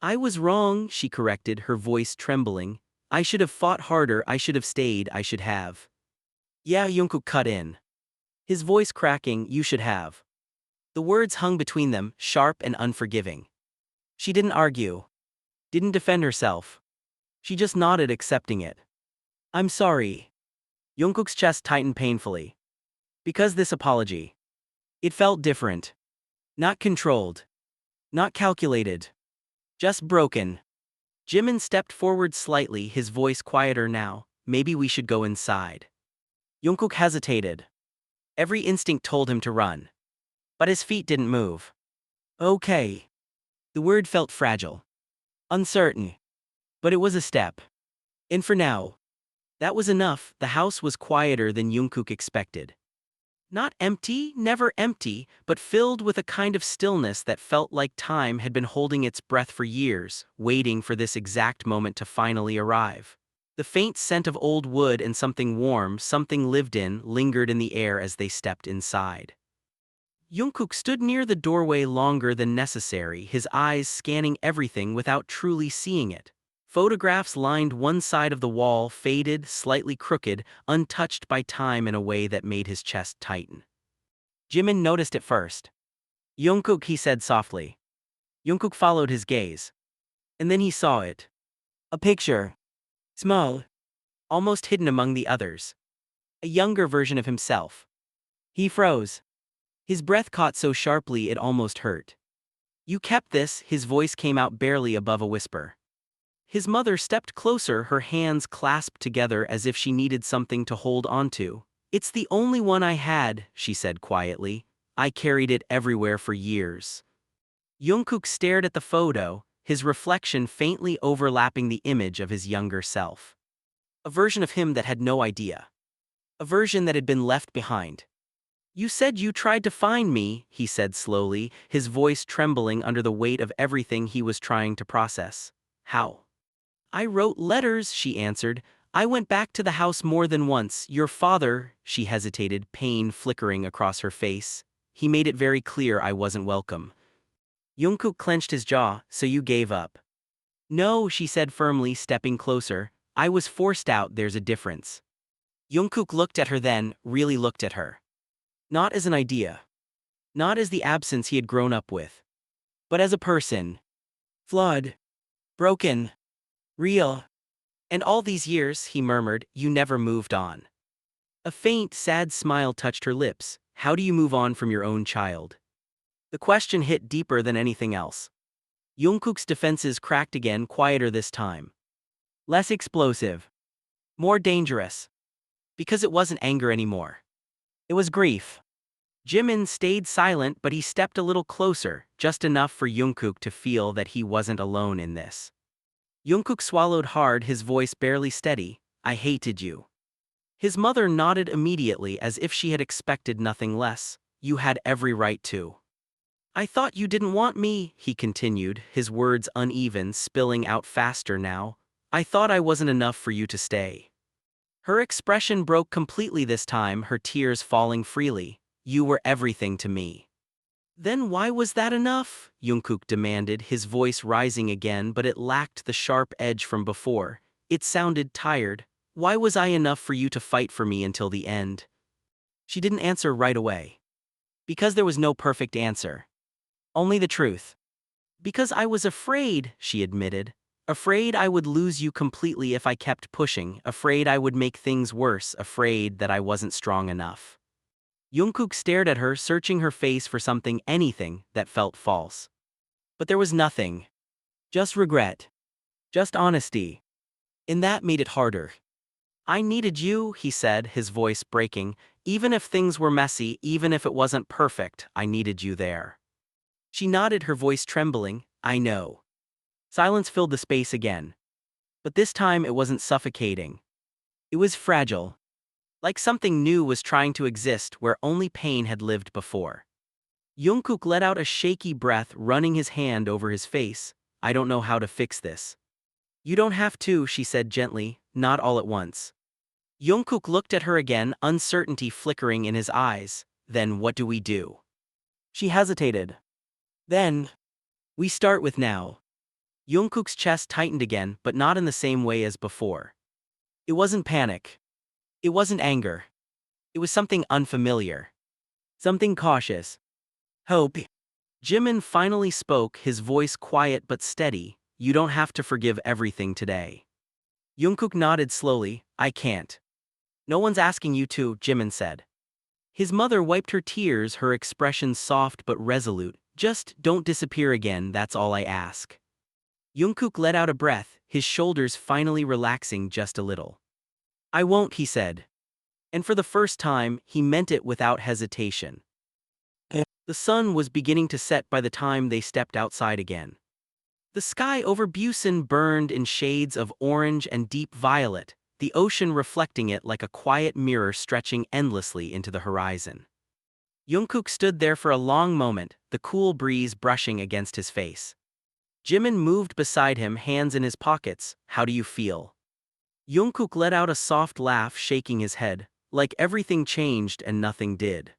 I was wrong, she corrected, her voice trembling. I should have fought harder, I should have stayed, I should have. Yeah, Jungkook cut in. His voice cracking, you should have. The words hung between them, sharp and unforgiving. She didn't argue. Didn't defend herself. She just nodded, accepting it. I'm sorry. Jungkook's chest tightened painfully. Because this apology. It felt different. Not controlled. Not calculated. Just broken. Jimin stepped forward slightly, his voice quieter now. Maybe we should go inside. Jungkook hesitated. Every instinct told him to run. But his feet didn't move. Okay. The word felt fragile. Uncertain. But it was a step. And for now. That was enough. The house was quieter than Jungkook expected. Not empty, never empty, but filled with a kind of stillness that felt like time had been holding its breath for years, waiting for this exact moment to finally arrive. The faint scent of old wood and something warm, something lived in, lingered in the air as they stepped inside. Jungkook stood near the doorway longer than necessary, his eyes scanning everything without truly seeing it. Photographs lined one side of the wall, faded, slightly crooked, untouched by time in a way that made his chest tighten. Jimin noticed it first. Jungkook, he said softly. Jungkook followed his gaze. And then he saw it. A picture. Small. Almost hidden among the others. A younger version of himself. He froze. His breath caught so sharply it almost hurt. You kept this, his voice came out barely above a whisper. His mother stepped closer, her hands clasped together as if she needed something to hold onto. It's the only one I had, she said quietly. I carried it everywhere for years. Jungkook stared at the photo, his reflection faintly overlapping the image of his younger self. A version of him that had no idea. A version that had been left behind. You said you tried to find me, he said slowly, his voice trembling under the weight of everything he was trying to process. How? I wrote letters, she answered. I went back to the house more than once. Your father, she hesitated, pain flickering across her face. He made it very clear I wasn't welcome. Jungkook clenched his jaw, so you gave up. No, she said firmly, stepping closer. I was forced out, there's a difference. Jungkook looked at her then, really looked at her. Not as an idea. Not as the absence he had grown up with. But as a person. Flawed. Broken. Real. And all these years, he murmured, you never moved on. A faint, sad smile touched her lips. How do you move on from your own child? The question hit deeper than anything else. Jungkook's defenses cracked again, quieter this time. Less explosive. More dangerous. Because it wasn't anger anymore. It was grief. Jimin stayed silent, but he stepped a little closer, just enough for Jungkook to feel that he wasn't alone in this. Jungkook swallowed hard, his voice barely steady. I hated you. His mother nodded immediately as if she had expected nothing less. You had every right to. I thought you didn't want me, he continued, his words uneven, spilling out faster now. I thought I wasn't enough for you to stay. Her expression broke completely this time, her tears falling freely. You were everything to me. Then why was that enough? Jungkook demanded, his voice rising again, but it lacked the sharp edge from before. It sounded tired. Why was I enough for you to fight for me until the end? She didn't answer right away. Because there was no perfect answer. Only the truth. Because I was afraid, she admitted. Afraid I would lose you completely if I kept pushing, afraid I would make things worse, afraid that I wasn't strong enough. Jungkook stared at her, searching her face for something, anything, that felt false. But there was nothing. Just regret. Just honesty. And that made it harder. I needed you, he said, his voice breaking. Even if things were messy, even if it wasn't perfect, I needed you there. She nodded, her voice trembling. I know. Silence filled the space again. But this time it wasn't suffocating. It was fragile. Like something new was trying to exist where only pain had lived before. Jungkook let out a shaky breath, running his hand over his face. I don't know how to fix this. You don't have to, she said gently, not all at once. Jungkook looked at her again, uncertainty flickering in his eyes. Then what do we do? She hesitated. Then, we start with now. Jungkook's chest tightened again, but not in the same way as before. It wasn't panic. It wasn't anger. It was something unfamiliar. Something cautious. Hope. Jimin finally spoke, his voice quiet but steady. You don't have to forgive everything today. Jungkook nodded slowly. I can't. No one's asking you to, Jimin said. His mother wiped her tears, her expression soft but resolute. Just don't disappear again, that's all I ask. Jungkook let out a breath, his shoulders finally relaxing just a little. I won't, he said. And for the first time, he meant it without hesitation. The sun was beginning to set by the time they stepped outside again. The sky over Busen burned in shades of orange and deep violet, the ocean reflecting it like a quiet mirror stretching endlessly into the horizon. Jungkook stood there for a long moment, the cool breeze brushing against his face. Jimin moved beside him, hands in his pockets. How do you feel? Jungkook let out a soft laugh, shaking his head, like everything changed and nothing did.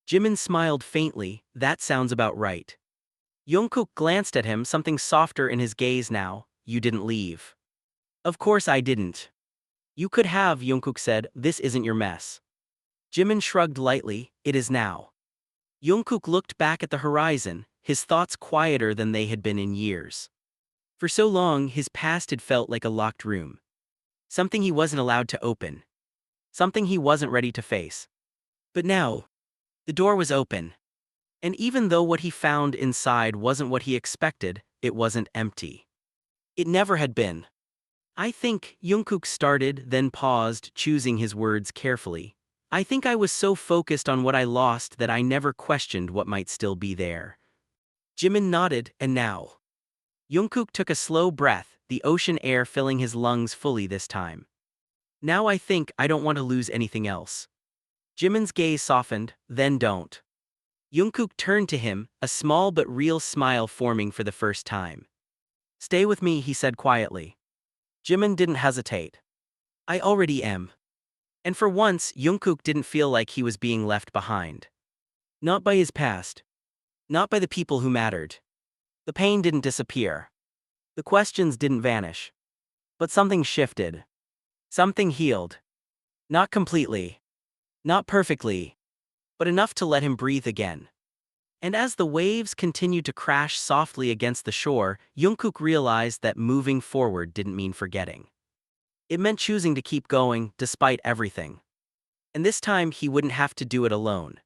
Jimin smiled faintly. That sounds about right. Jungkook glanced at him, something softer in his gaze now. You didn't leave. Of course I didn't. You could have, Jungkook said. This isn't your mess. Jimin shrugged lightly. It is now. Jungkook looked back at the horizon, his thoughts quieter than they had been in years. For so long, his past had felt like a locked room. Something he wasn't allowed to open. Something he wasn't ready to face. But now, the door was open. And even though what he found inside wasn't what he expected, it wasn't empty. It never had been. I think, Jungkook started, then paused, choosing his words carefully. I think I was so focused on what I lost that I never questioned what might still be there. Jimin nodded, and now? Jungkook took a slow breath, the ocean air filling his lungs fully this time. Now I think I don't want to lose anything else. Jimin's gaze softened, then don't. Jungkook turned to him, a small but real smile forming for the first time. Stay with me, he said quietly. Jimin didn't hesitate. I already am. And for once, Jungkook didn't feel like he was being left behind. Not by his past. Not by the people who mattered. The pain didn't disappear. The questions didn't vanish. But something shifted. Something healed. Not completely. Not perfectly. But enough to let him breathe again. And as the waves continued to crash softly against the shore, Jungkook realized that moving forward didn't mean forgetting. It meant choosing to keep going, despite everything. And this time he wouldn't have to do it alone.